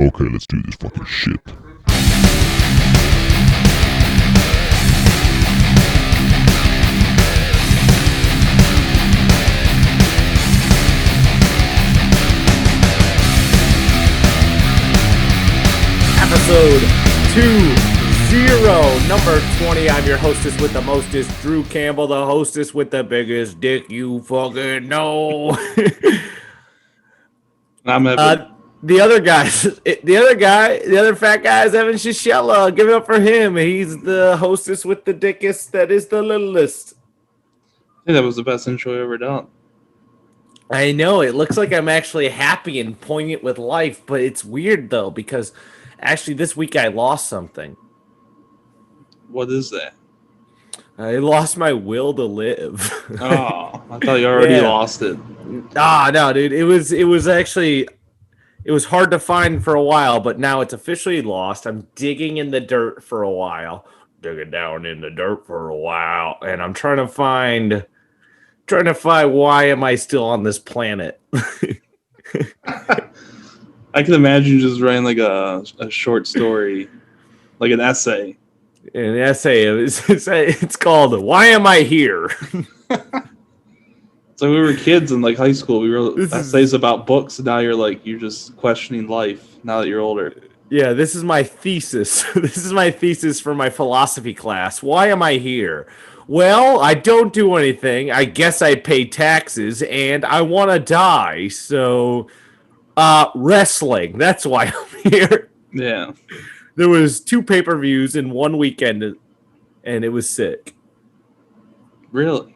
Okay, let's do this fucking shit. Episode 20, number 20. I'm your hostess with the mostest, Drew Campbell, the hostess with the biggest dick you fucking know. I'm Evan. The other fat guy is Evan Sasiela. Give it up for him. He's the hostess with the dickest that is the littlest. I think that was the best intro I ever done. I know, it looks like I'm actually happy and poignant with life, but it's weird though, because actually this week I lost something. What is that? I lost my will to live. Oh, I thought you already lost it. No, dude. It was hard to find for a while, but now it's officially lost. I'm digging in the dirt for a while. Digging down in the dirt for a while. And I'm trying to find why am I still on this planet? I can imagine just writing like a short story, like an essay. An essay. It's called "Why Am I Here?" So we were kids in like high school. We wrote essays about books. And now you're just questioning life. Now that you're older. Yeah, this is my thesis. This is my thesis for my philosophy class. Why am I here? Well, I don't do anything. I guess I pay taxes, and I want to die. So, wrestling. That's why I'm here. Yeah. There was 2 pay-per-views in one weekend, and it was sick. Really?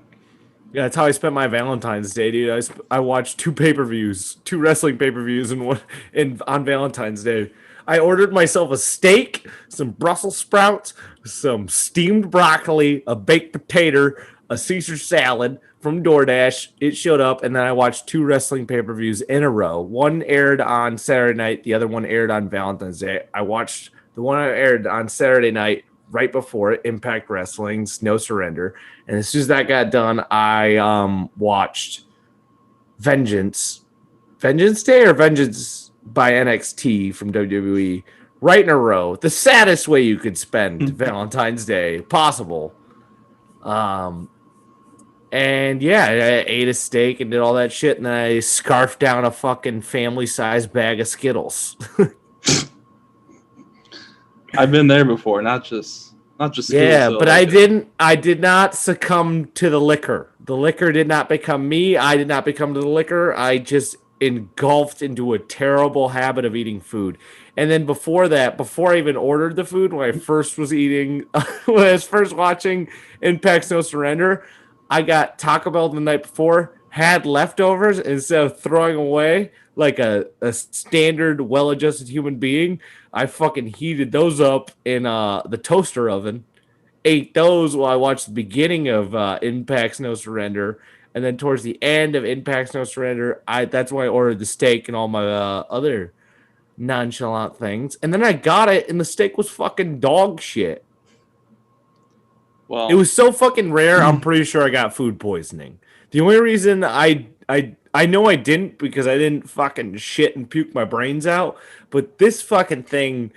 Yeah, that's how I spent my Valentine's Day, dude. I watched 2 pay-per-views, 2 wrestling pay-per-views on Valentine's Day. I ordered myself a steak, some Brussels sprouts, some steamed broccoli, a baked potato, a Caesar salad from DoorDash. It showed up, and then I watched 2 wrestling pay-per-views in a row. One aired on Saturday night, the other one aired on Valentine's Day. I watched the one I aired on Saturday night right before it, Impact Wrestling's No Surrender. And as soon as that got done, I watched Vengeance Day or Vengeance by NXT from WWE right in a row. The saddest way you could spend Valentine's Day possible. And yeah, I ate a steak and did all that shit, and then I scarfed down a fucking family-sized bag of Skittles. I've been there before, not just Skittles. Yeah, but I did not succumb to the liquor. The liquor did not become me. I did not become to the liquor. I just engulfed into a terrible habit of eating food. And then before that, before I even ordered the food, when I first was watching Impact No Surrender, I got Taco Bell the night before, had leftovers, instead of throwing away like a standard well-adjusted human being. I fucking heated those up in the toaster oven, ate those while I watched the beginning of Impact's No Surrender, and then towards the end of Impact's No Surrender, that's why I ordered the steak and all my other nonchalant things. And then I got it, and the steak was fucking dog shit. Well, it was so fucking rare, I'm pretty sure I got food poisoning. The only reason I know I didn't, because I didn't fucking shit and puke my brains out, but this fucking thing,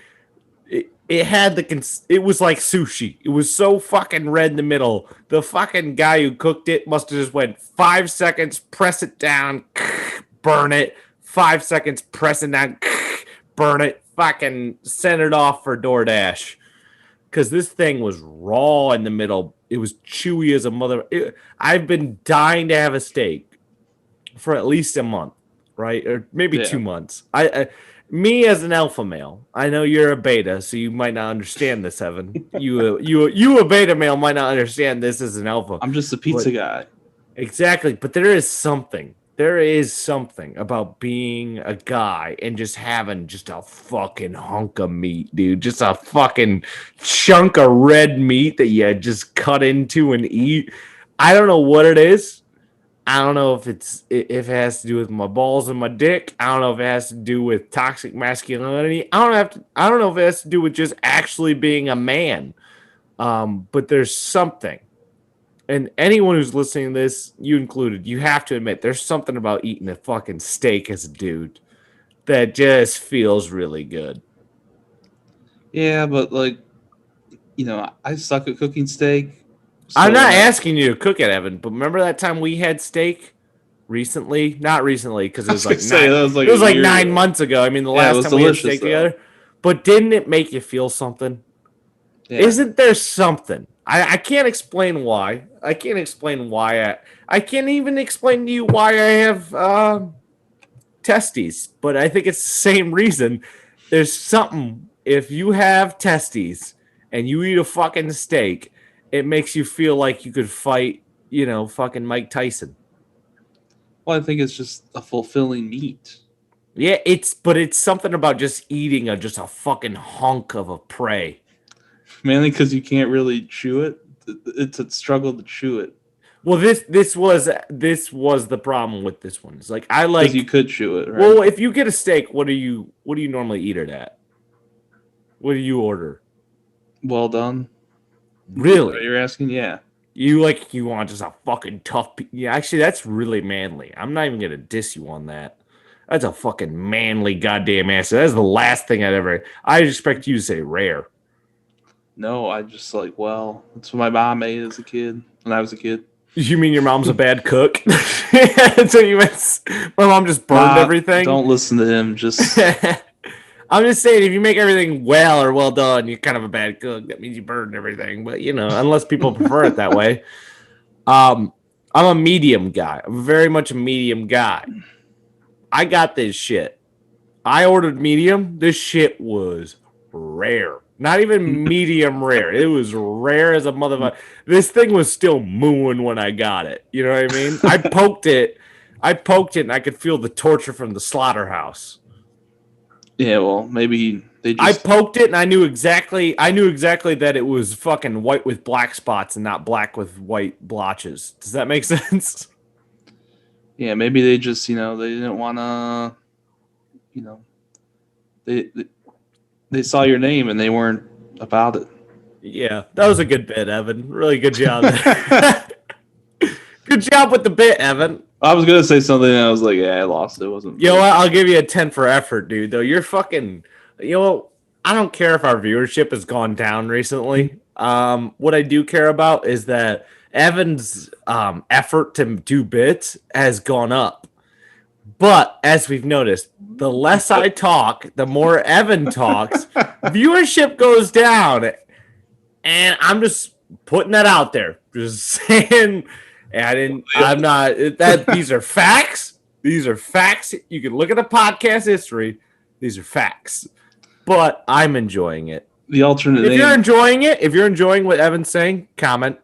it had it was like sushi. It was so fucking red in the middle. The fucking guy who cooked it must have just went 5 seconds, press it down, burn it, 5 seconds, press it down, burn it, fucking send it off for DoorDash. Because this thing was raw in the middle. It was chewy as a mother. I've been dying to have a steak for at least a month, right? Or maybe 2 months. Me as an alpha male, I know you're a beta, so you might not understand this, Evan. You a beta male might not understand this as an alpha. I'm just a pizza guy. Exactly, but there is something about being a guy and just having just a fucking hunk of meat, dude. Just a fucking chunk of red meat that you just cut into and eat. I don't know what it is. I don't know if it has to do with my balls and my dick. I don't know if it has to do with toxic masculinity. I don't know if it has to do with just actually being a man. But there's something. And anyone who's listening to this, you included, you have to admit there's something about eating a fucking steak as a dude that just feels really good. Yeah, but like, I suck at cooking steak. I'm So not asking you to cook it, Evan, but remember that time we had steak recently? Not recently, because I was gonna say that was like it a was like year 9 months ago. I mean, the Yeah, it last was time we had delicious steak though. together. But didn't it make you feel something? Yeah. Isn't there something? I can't explain why. I can't explain why. I can't even explain to you why I have testes, but I think it's the same reason. There's something, if you have testes and you eat a fucking steak, it makes you feel like you could fight, fucking Mike Tyson. Well, I think it's just a fulfilling meat. Yeah, it's something about just eating just a fucking hunk of a prey. Mainly because you can't really chew it. It's a struggle to chew it. Well, this was the problem with this one. It's like I Because you like. could chew it, right? Well, if you get a steak, what do you normally eat it at? What do you order? Well done. Really? You're asking? Yeah. You want just a fucking tough. Yeah, actually, that's really manly. I'm not even gonna diss you on that. That's a fucking manly goddamn answer. That's the last thing I'd ever. I expect you to say rare. No, I just like, that's what my mom made as a kid when I was a kid. You mean your mom's a bad cook? That's what you meant. My mom just burned everything. Don't listen to him. Just. I'm just saying, if you make everything well or well done, you're kind of a bad cook. That means you burned everything. But unless people prefer it that way. I'm a medium guy. I'm very much a medium guy. I got this shit. I ordered medium. This shit was rare. Not even medium rare. It was rare as a motherfucker. This thing was still mooing when I got it. You know what I mean? I poked it, and I could feel the torture from the slaughterhouse. Yeah, well, maybe they just. I poked it, and I knew exactly that it was fucking white with black spots and not black with white blotches. Does that make sense? Yeah, maybe they just, they didn't want to, they saw your name and they weren't about it. Yeah, that was a good bit, Evan. Really good job. Good job with the bit, Evan. I was gonna say something and I was like, yeah, I lost it. It wasn't. You know what? I'll give you a 10 for effort, dude. Though you're fucking. I don't care if our viewership has gone down recently. What I do care about is that Evan's effort to do bits has gone up. But as we've noticed, the less I talk, the more Evan talks, viewership goes down. And I'm just putting that out there. Just saying, I'm not, these are facts. These are facts. You can look at the podcast history. These are facts. But I'm enjoying it. The alternate if you're enjoying what Evan's saying, comment.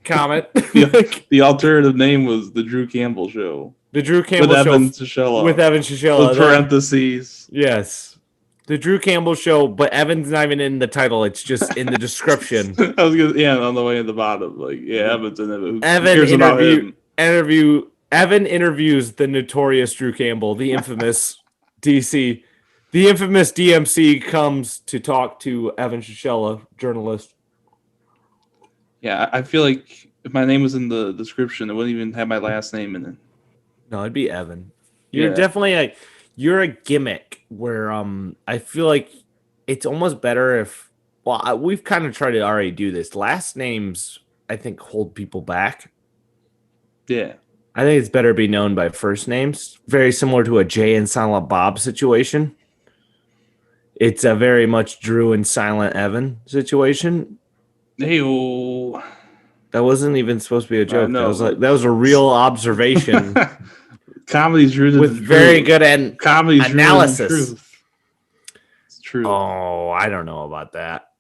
The alternative name was the Drew Campbell Show. The Drew Campbell Show with Evan Sasiela. With parentheses. Yes. The Drew Campbell Show, but Evan's not even in the title. It's just in the description. I was gonna, on the way at the bottom. Like, yeah, Evan's in it. Evan interviews the notorious Drew Campbell, the infamous DC. The infamous DMC comes to talk to Evan Sasiela, journalist. Yeah, I feel like if my name was in the description, it wouldn't even have my last name in it. No, it'd be Evan. You're definitely you're a gimmick where I feel like it's almost better if we've kind of tried to already do this. Last names I think hold people back. Yeah. I think it's better to be known by first names. Very similar to a Jay and Silent Bob situation. It's a very much Drew and Silent Evan situation. Hey-o. That wasn't even supposed to be a joke. That was a real observation. Comedy's rooted with very good analysis. Truth. It's true. Oh, I don't know about that.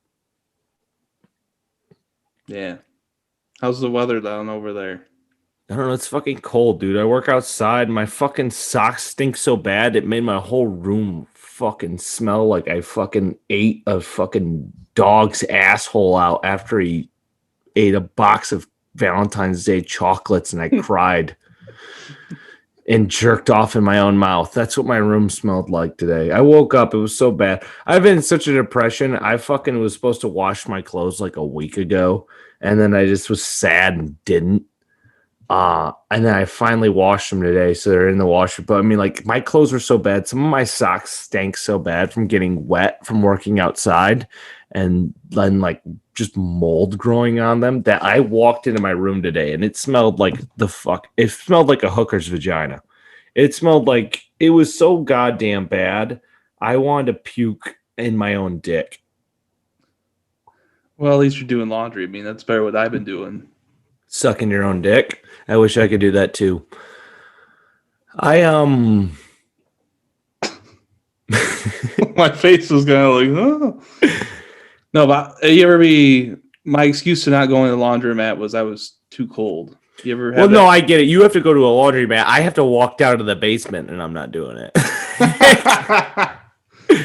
Yeah. How's the weather down over there? I don't know. It's fucking cold, dude. I work outside. My fucking socks stink so bad it made my whole room fucking smell like I fucking ate a fucking dog's asshole out after he ate a box of Valentine's Day chocolates, and I cried and jerked off in my own mouth. That's what my room smelled like today. I woke up. It was so bad. I've been in such a depression. I fucking was supposed to wash my clothes like a week ago, and then I just was sad and didn't. And then I finally washed them today, so they're in the washer. But I mean, like, my clothes were so bad. Some of my socks stank so bad from getting wet from working outside, and then like just mold growing on them, that I walked into my room today and it smelled like the fuck. It smelled like a hooker's vagina. It smelled like it was so goddamn bad. I wanted to puke in my own dick. Well, at least you're doing laundry. I mean, that's better what I've been doing. Sucking your own dick. I wish I could do that too. My face was kind of like, oh. No, but you ever be? My excuse to not going to the laundromat was I was too cold. You ever have? Well, no, I get it. You have to go to a laundromat. I have to walk down to the basement, and I'm not doing it.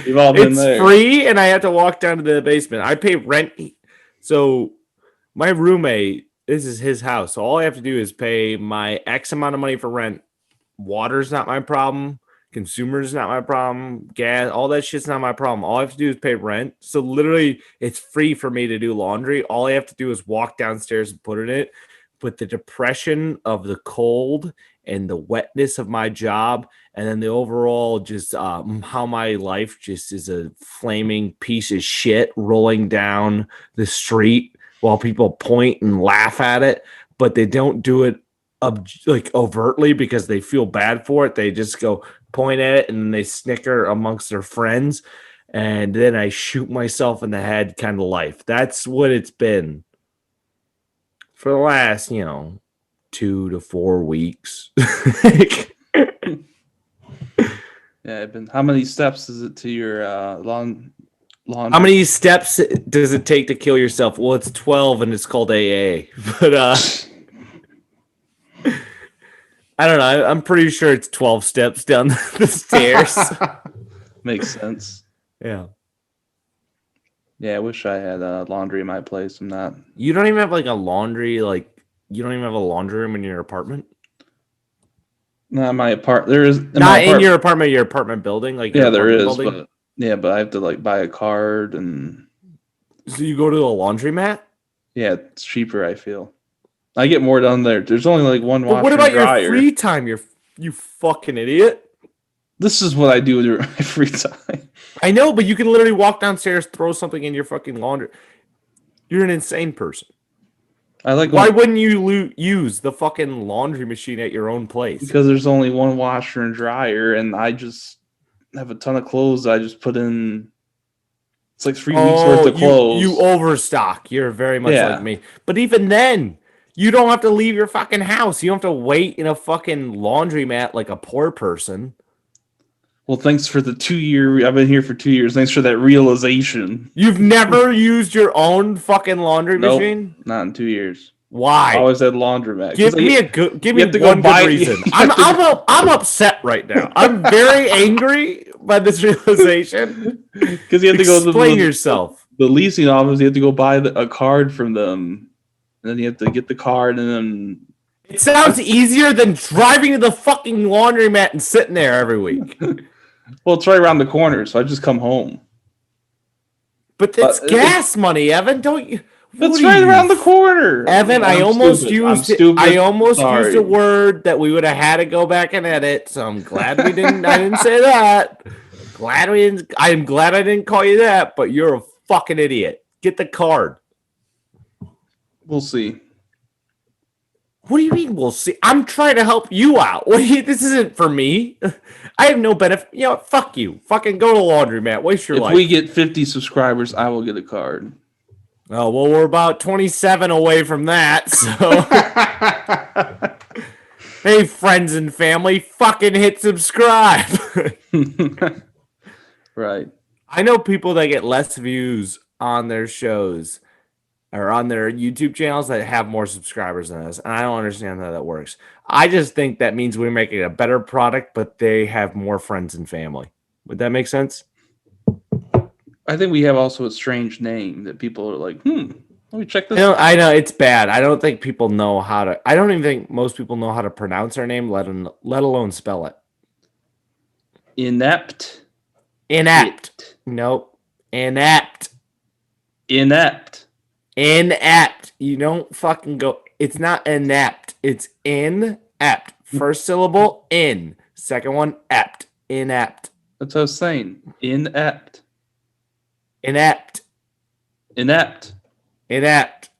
You've all been there. It's free, and I have to walk down to the basement. I pay rent. So my roommate, this is his house. So all I have to do is pay my X amount of money for rent. Water's not my problem. Consumer's not my problem. Gas, all that shit's not my problem. All I have to do is pay rent. So literally, it's free for me to do laundry. All I have to do is walk downstairs and put it in it. But the depression of the cold and the wetness of my job, and then the overall just how my life just is a flaming piece of shit rolling down the street while people point and laugh at it, but they don't do it like overtly because they feel bad for it. They just go point at it and then they snicker amongst their friends, and then I shoot myself in the head kind of life. That's what it's been for the last, 2 to 4 weeks. Yeah, how many steps is it to your laundry? How many steps does it take to kill yourself? Well, it's 12 and it's called AA. But I don't know. I'm pretty sure it's 12 steps down the stairs. Makes sense. Yeah. Yeah, I wish I had laundry in my place. I'm not. You don't even have like a laundry, you don't even have a laundry room in your apartment? Not my apartment. There is not in your apartment building. Like yeah, there is. But, but I have to like buy a card and. So you go to a laundromat? Yeah, it's cheaper. I feel. I get more done there. There's only like one washer. What about your free time? You fucking idiot. This is what I do during my free time. I know, but you can literally walk downstairs, throw something in your fucking laundry. You're an insane person. Why wouldn't you use the fucking laundry machine at your own place? Because there's only one washer and dryer, and I just have a ton of clothes I just put in. It's like 3 weeks worth of clothes. You overstock. You're very much like me. But even then, you don't have to leave your fucking house. You don't have to wait in a fucking laundromat like a poor person. Well, thanks for the 2 year. I've been here for 2 years. Thanks for that realization. You've never used your own fucking laundry machine? Not in 2 years. Why? I always had laundromat. Give me one good reason. I'm upset right now. I'm very angry by this realization. Because you have to go to explain yourself. The leasing office. You have to go buy a card from them, and then you have to get the card, and then. It sounds easier than driving to the fucking laundromat and sitting there every week. Well, it's right around the corner, so I just come home. But it's gas money, Evan. Don't you? It's right around the corner. Evan, I almost used a word that we would have had to go back and edit, so I'm glad we didn't. I didn't say that. I'm glad I didn't call you that, but you're a fucking idiot. Get the card. We'll see. What do you mean we'll see? I'm trying to help you out. This isn't for me. I have no benefit. Fuck you. Fucking go to the laundromat. Waste your life. If we get 50 subscribers, I will get a card. Oh, well, we're about 27 away from that, so... Hey, friends and family, fucking hit subscribe. Right. I know people that get less views on their shows or on their YouTube channels that have more subscribers than us, and I don't understand how that works. I just think that means we're making a better product, but they have more friends and family. Would that make sense? I think we have also a strange name that people are like, let me check this out. I know, it's bad. I don't think people know how to... I don't even think most people know how to pronounce our name, let alone spell it. Inept. Nope. Inept. You don't fucking go... It's not inept. It's inept. First syllable in. Second one ept. Inept. That's what I was saying. Inept. Inept. Inept. Inept.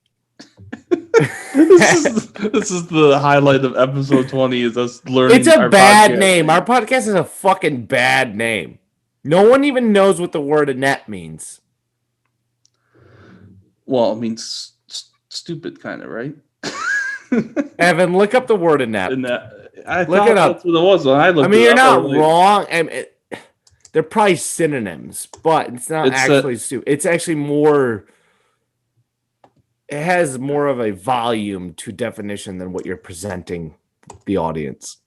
This is the highlight of episode 20 is us learning. It's a bad name. Our podcast is a fucking bad name. No one even knows what the word inept means. Well, it means stupid, kind of, right? Evan, look up the word inept. I Look thought it up. that's what it was when I looked. I mean, it you're up, not like, wrong. I mean, they're probably synonyms, but it's not actually stupid. It's actually more. It has more of a volume to definition than what you're presenting the audience.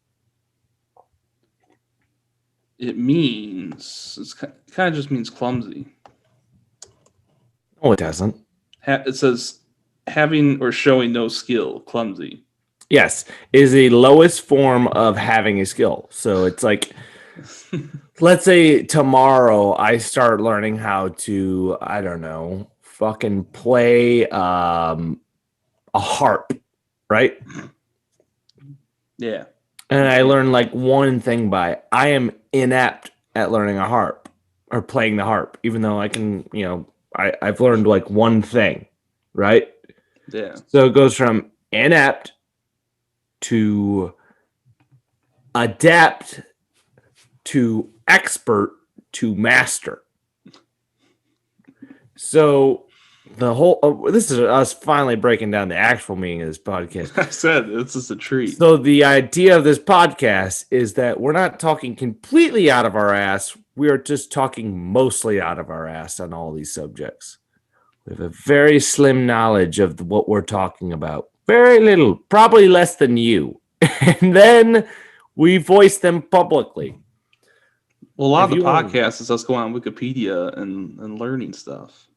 It means it's kind of just means clumsy. No, it doesn't. It says having or showing no skill, clumsy. Yes, is the lowest form of having a skill. So it's like, let's say tomorrow I start learning how to, I don't know, fucking play a harp, right? Yeah. And I learn like one thing I am inept at learning a harp or playing the harp, even though I can, I've learned like one thing, right? Yeah. So it goes from inept to adept to expert to master. So the whole this is us finally breaking down the actual meaning of this podcast. I said this is a treat. So the idea of this podcast is that we're not talking completely out of our ass. We are just talking mostly out of our ass on all these subjects. We have a very slim knowledge of what we're talking about. Very little, probably less than you. And then we voice them publicly. Well, a lot of the podcasts is us going on Wikipedia and learning stuff.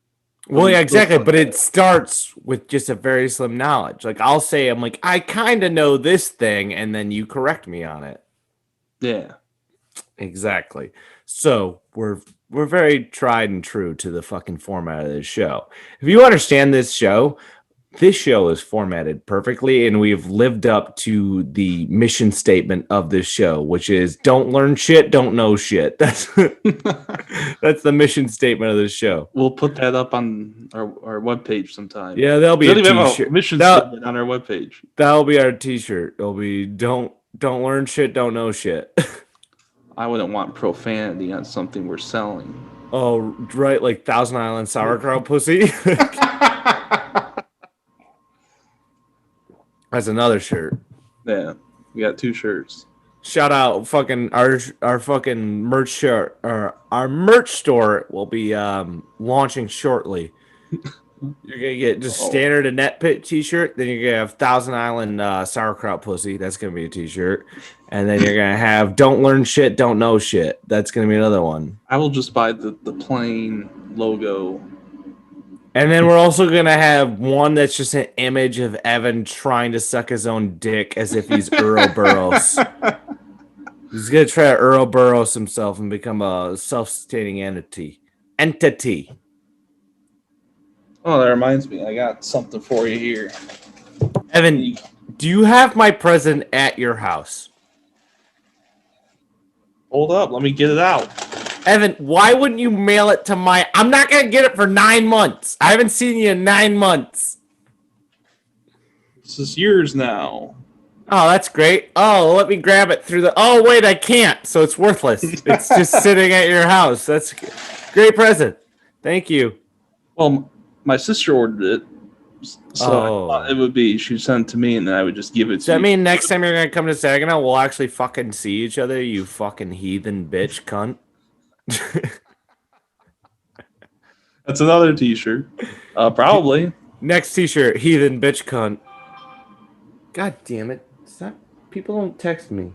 Well, yeah, exactly. But it starts with just a very slim knowledge. Like I'll say, I'm like, I kind of know this thing, and then you correct me on it. Yeah. Exactly. So we're very tried and true to the fucking format of this show. If you understand this show is formatted perfectly, and we've lived up to the mission statement of this show, which is don't learn shit, don't know shit. That's the mission statement of this show. We'll put that up on our webpage sometime. Yeah, there'll be a t-shirt. Mission statement on our webpage. That'll be our t-shirt. It'll be don't learn shit, don't know shit. I wouldn't want profanity on something we're selling. Oh, right, like Thousand Island sauerkraut pussy. That's another shirt. Yeah, we got 2 shirts. Shout out fucking our fucking merch shirt. Our merch store will be launching shortly. You're gonna get just standard Inept Pit t-shirt. Then you're gonna have Thousand Island sauerkraut pussy. That's gonna be a t-shirt. And then you're gonna have don't learn shit, don't know shit. That's gonna be another one. I will just buy the plain logo. And then we're also gonna have one that's just an image of Evan trying to suck his own dick as if he's Ouroboros. He's gonna try to Ouroboros himself and become a self-sustaining entity. Oh, that reminds me. I got something for you here. Evan, do you have my present at your house? Hold up. Let me get it out. Evan, why wouldn't you mail it to my... I'm not going to get it for 9 months. I haven't seen you in 9 months. This is yours now. Oh, that's great. Oh, let me grab it through the... Oh, wait, I can't. So it's worthless. It's just sitting at your house. That's a great present. Thank you. Well, my sister ordered it. So I thought it would be, she'd send it to me, and then I would just give it to you. Does that mean next time you're going to come to Saginaw, we'll actually fucking see each other, you fucking heathen bitch cunt? That's another t-shirt. Probably. Next t-shirt, heathen bitch cunt. God damn it. Stop. People don't text me.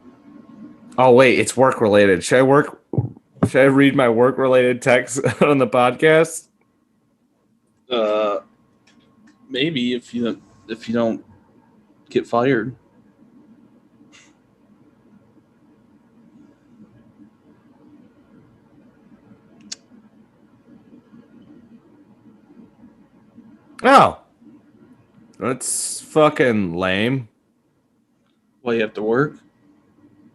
Oh, wait, it's work related. Should I read my work related text on the podcast? Maybe if you don't get fired. Oh. That's fucking lame. Well, you have to work.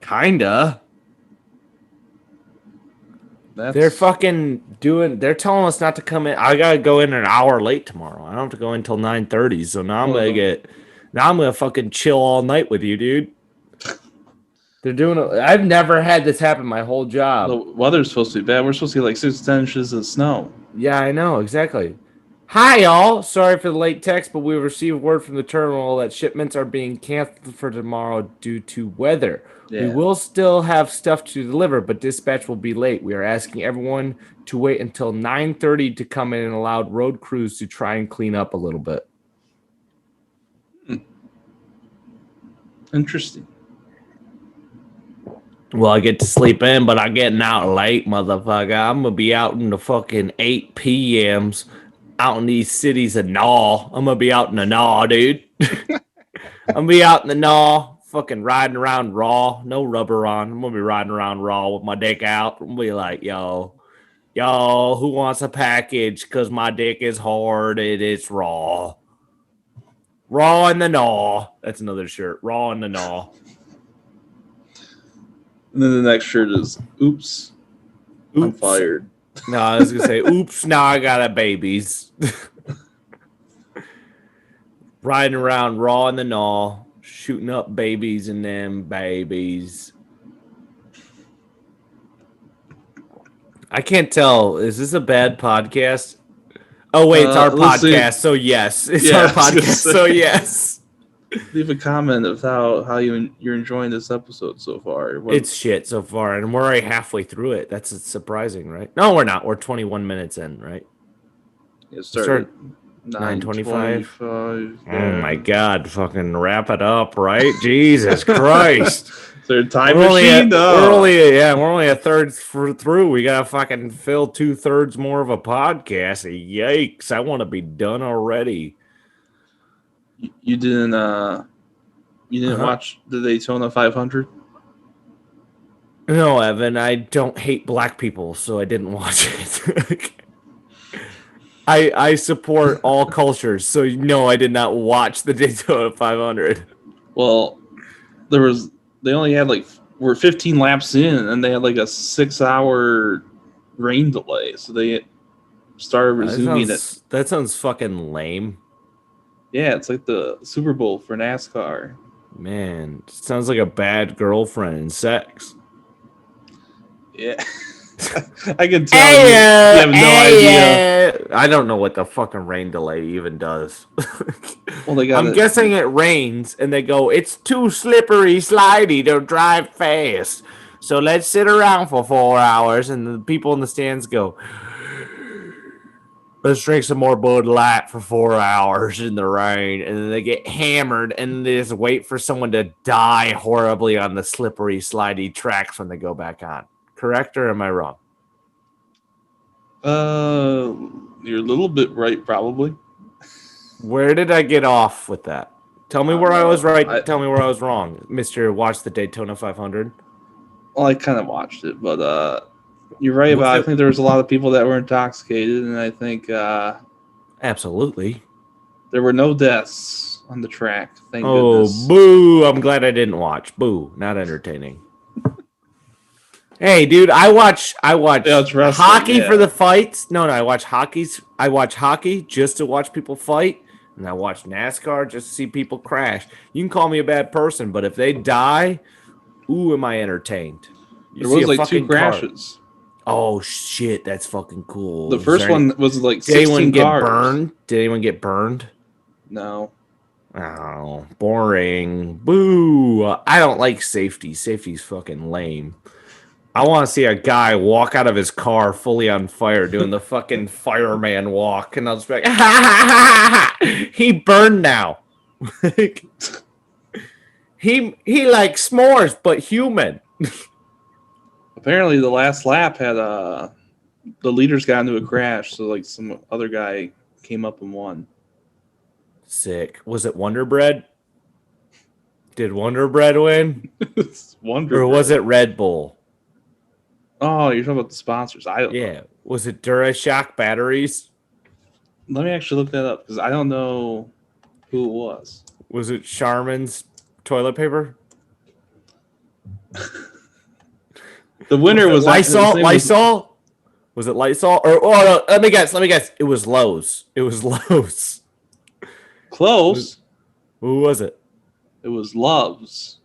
Kinda. They're fucking doing. They're telling us not to come in. I gotta go in an hour late tomorrow. I don't have to go in until 9:30. So now I'm gonna get. Now I'm gonna fucking chill all night with you, dude. They're doing. I've never had this happen my whole job. The weather's supposed to be bad. We're supposed to get like 6 to 10 inches of snow. Yeah, I know exactly. Hi, y'all. Sorry for the late text, but we received word from the terminal that shipments are being canceled for tomorrow due to weather. Yeah. We will still have stuff to deliver, but dispatch will be late. We are asking everyone to wait until 9:30 to come in and allow road crews to try and clean up a little bit. Interesting. Well, I get to sleep in, but I'm getting out late, motherfucker. I'm going to be out in the fucking 8 p.m.s out in these cities of Gnaw. I'm going to be out in the Gnaw, dude. I'm going to be out in the Gnaw, fucking riding around raw, no rubber on. I'm going to be riding around raw with my dick out. I'm going to be like, yo, who wants a package? Because my dick is hard and it's raw. Raw in the Gnaw. That's another shirt. Raw in the Gnaw. And then the next shirt is, oops. I'm fired. No, I was going to say, oops, now I got a babies. Riding around raw in the Gnaw, shooting up babies and them babies. I can't tell. Is this a bad podcast? Oh, wait, it's our podcast, so yes. It's our podcast, so yes. Leave a comment of how you're enjoying this episode so far. It's shit so far, and we're already halfway through it. That's surprising, right? No, we're not. We're 21 minutes in, right? It started 9:25. Yeah. Oh my god! Fucking wrap it up, right? Jesus Christ! Is there a time machine? We're only a third through. We gotta fucking fill 2/3 more of a podcast. Yikes! I want to be done already. You didn't watch the Daytona 500? No, Evan, I don't hate black people, so I didn't watch it. I support all cultures, so no, I did not watch the Daytona 500. Well, they only had we're 15 laps in, and they had like a 6-hour rain delay, so they started resuming it. That sounds fucking lame. Yeah, it's like the Super Bowl for NASCAR. Man, sounds like a bad girlfriend and sex. Yeah. I can tell you have no idea. I don't know what the fucking rain delay even does. Well, I'm guessing it rains, and they go, it's too slippery, slidey to drive fast. So let's sit around for 4 hours, and the people in the stands go, let's drink some more Bud Light for 4 hours in the rain. And then they get hammered and they just wait for someone to die horribly on the slippery, slidey tracks when they go back on. Correct, or am I wrong? You're a little bit right, probably. Where did I get off with that? Tell me where I was right. Tell me where I was wrong, Mr. Watch the Daytona 500. Well, I kind of watched it, but you're right about I think there was a lot of people that were intoxicated, and I think absolutely there were no deaths on the track. Thank goodness. Boo! I'm glad I didn't watch. Boo! Not entertaining. Hey, dude, I watch hockey for the fights. No, I watch hockey just to watch people fight, and I watch NASCAR just to see people crash. You can call me a bad person, but if they die, ooh, am I entertained? There was like 2 crashes. Car. Oh shit, that's fucking cool. The first one was like 16 cars. Did anyone get burned? No. Oh, boring. Boo. I don't like safety. Safety's fucking lame. I want to see a guy walk out of his car fully on fire doing the fucking fireman walk, and I'll just be like, ha, ha, ha, ha. He burned now. he like s'mores, but human. Apparently, the last lap had the leaders got into a crash, so like some other guy came up and won. Sick. Was it Wonder Bread? Did Wonder Bread win? Or was it Red Bull? Oh, you're talking about the sponsors. I don't know. Was it DuraShock batteries? Let me actually look that up because I don't know. who it was. Was it Charmin's toilet paper? The winner was Lysol. Lysol. Was it Lysol? Or no, let me guess. It was Lowe's. Close. Who was it? It was Love's.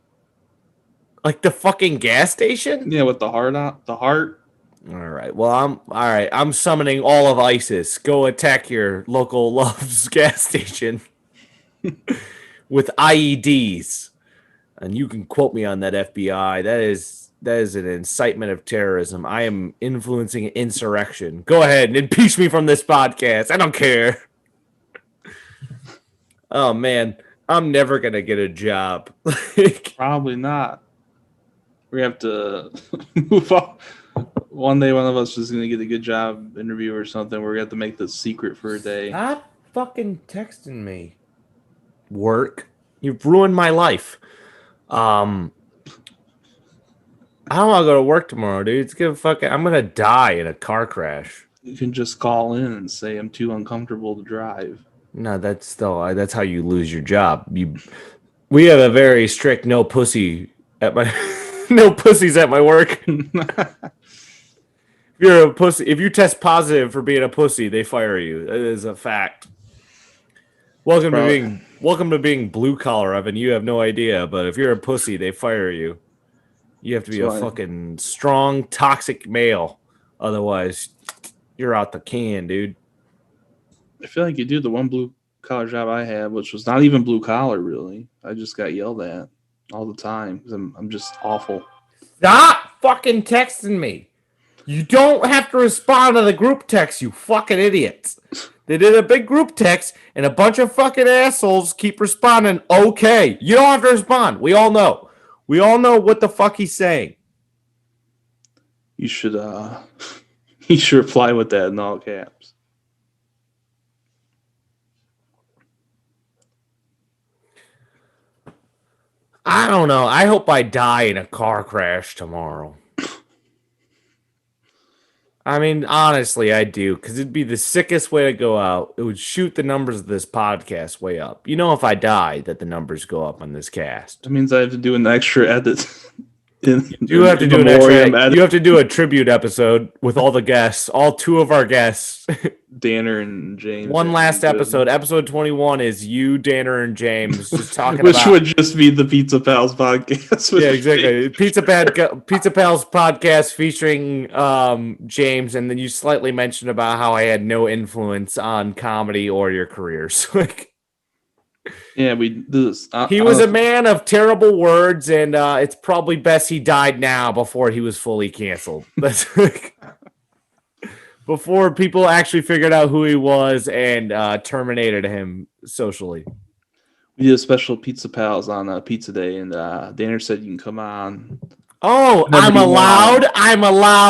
Like the fucking gas station? Yeah, with the heart out. The heart. All right. Well, I'm summoning all of ISIS. Go attack your local Love's gas station with IEDs, and you can quote me on that, FBI. That is an incitement of terrorism. I am influencing an insurrection. Go ahead and impeach me from this podcast. I don't care. Oh man, I'm never gonna get a job. Probably not. We have to move on. One day, one of us is going to get a good job interview or something. We're going to have to make this secret for a day. Stop fucking texting me. Work. You've ruined my life. I don't want to go to work tomorrow, dude. I'm going to die in a car crash. You can just call in and say, I'm too uncomfortable to drive. No, that's how you lose your job. We have a very strict no pussies at my work. If you're a pussy, if you test positive for being a pussy, they fire you. That is a fact. Welcome to being blue collar, Evan. You have no idea, but if you're a pussy, they fire you. You have to be a fucking strong, toxic male. Otherwise, you're out the can, dude. I feel like you do the one blue collar job I had, which was not even blue collar, really. I just got yelled at all the time because I'm just awful. Stop fucking texting me. You don't have to respond to the group text, you fucking idiots. They did a big group text, and a bunch of fucking assholes keep responding, okay. You don't have to respond. We all know. We all know what the fuck he's saying. You should reply with that in all caps. I don't know. I hope I die in a car crash tomorrow. I mean, honestly, I do, because it'd be the sickest way to go out. It would shoot the numbers of this podcast way up. You know, if I die, that the numbers go up on this cast. That means I have to do an extra edit. You have to do an extra edit. You have to do a tribute episode with all the guests, all two of our guests. Danner and James. One last episode. Episode 21 is you, Danner, and James just talking Which would just be the Pizza Pals podcast. Yeah, exactly. Pizza Pals podcast featuring James, and then you slightly mentioned about how I had no influence on comedy or your careers. Yeah, we do this. He was a man of terrible words, and it's probably best he died now before he was fully canceled. That's before people actually figured out who he was and terminated him socially. We did a special Pizza Pals on Pizza Day, and Danner said you can come on. Oh, I'm allowed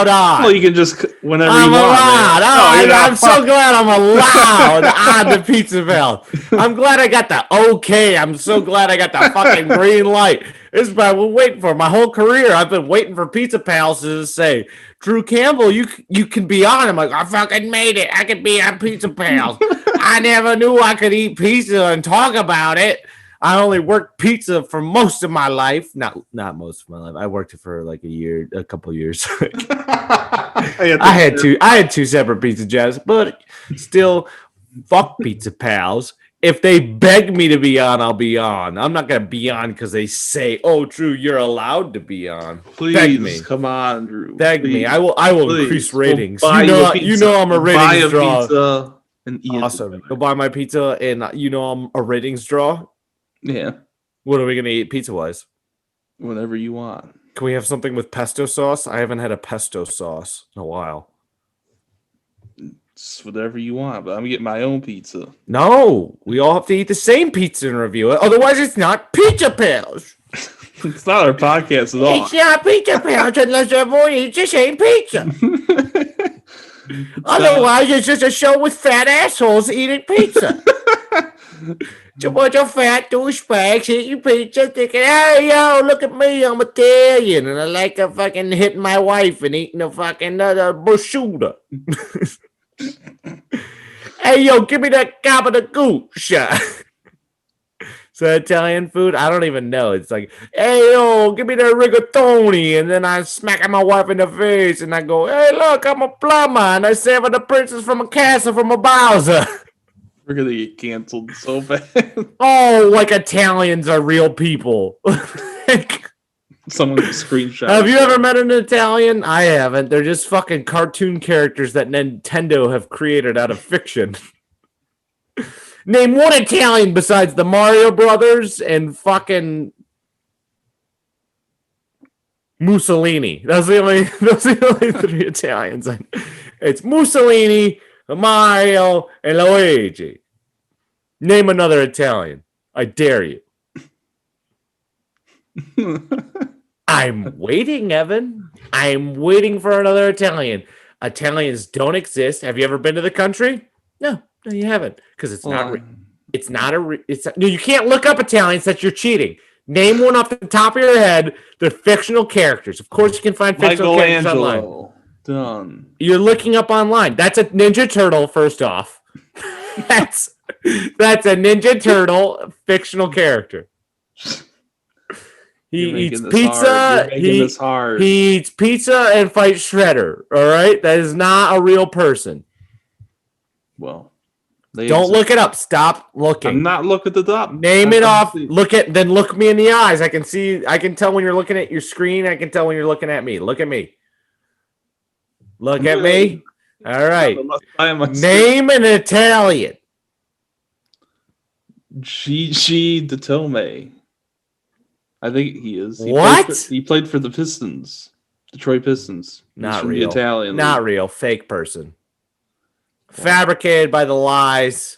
on. Well, you can just whenever I'm you want. Allowed. I'm so glad I'm allowed on the Pizza Pals. I'm glad I got the okay. I'm so glad I got the fucking green light. This is what I've been waiting for my whole career. I've been waiting for Pizza Pals to say, Drew Campbell, you can be on. I'm like, I fucking made it. I could be on Pizza Pals. I never knew I could eat pizza and talk about it. I only worked pizza for most of my life. Not most of my life. I worked it for like a couple years. I had two separate pizza jobs, but still, fuck Pizza Pals. If they beg me to be on, I'll be on. I'm not gonna be on because they say, "Oh, Drew, you're allowed to be on." Please, beg me. Come on, Drew. Beg me. I will increase ratings. We'll you know I'm a ratings draw. Pizza Awesome. Go buy my pizza, and you know I'm a ratings draw. Yeah. What are we going to eat pizza-wise? Whatever you want. Can we have something with pesto sauce? I haven't had a pesto sauce in a while. It's whatever you want, but I'm getting my own pizza. No, we all have to eat the same pizza and review it. Otherwise, it's not Pizza Pals. It's not our podcast at all. It's not Pizza Pals unless everyone eats the same pizza. Otherwise, it's just a show with fat assholes eating pizza. It's a bunch of fat douchebags eating pizza thinking, hey, yo, look at me, I'm Italian, and I like a fucking hitting my wife and eating a fucking prosciutto. Hey, yo, give me that gabagool. that Italian food? I don't even know. It's like, hey, yo, give me that rigatoni. And then I smack my wife in the face and I go, hey, look, I'm a plumber. And I saved the princess from a castle from a Bowser. We're going to get canceled so bad. Oh, like Italians are real people. Someone screenshot. Have you ever met an Italian? I haven't. They're just fucking cartoon characters that Nintendo have created out of fiction. Name one Italian besides the Mario Brothers and fucking Mussolini. Those are the only three Italians. It's Mussolini, Mario, and Luigi. Name another Italian. I dare you. I'm waiting, Evan. I'm waiting for another Italian. Italians don't exist. Have you ever been to the country? No, you haven't, because it's not. It's not a. No, you can't look up Italians. That you're cheating. Name one off the top of your head. They're fictional characters. Of course, you can find fictional characters online. Done. You're looking up online. That's a Ninja Turtle. First off, that's a Ninja Turtle fictional character. He eats pizza. He eats pizza and fights Shredder. All right, that is not a real person. Well, don't look it up. Stop looking. I'm not looking at the top. Name it off. Look me in the eyes. I can see. I can tell when you're looking at your screen. I can tell when you're looking at me. Look at me. Look at me. All right. Name an Italian. Gigi Datome. I think he is. He played for the Pistons, Detroit Pistons. Not real. Italian. Not real. Fake person. Fabricated by the lies.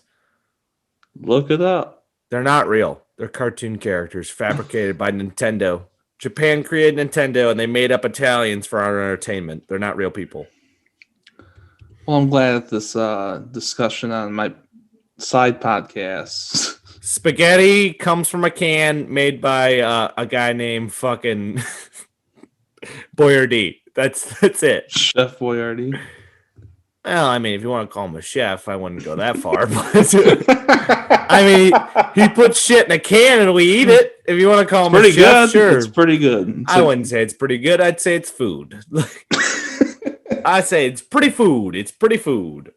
Look it up. They're not real. They're cartoon characters fabricated by Nintendo. Japan created Nintendo, and they made up Italians for our entertainment. They're not real people. Well, I'm glad that this discussion on my side podcast. Spaghetti comes from a can made by a guy named fucking Boyardee. That's it. Chef Boyardee. Well, I mean, if you want to call him a chef, I wouldn't go that far. But I mean, he puts shit in a can and we eat it. If you want to call him a chef, sure. It's pretty good. I wouldn't say it's pretty good. I'd say it's food. I say it's pretty food. It's pretty food.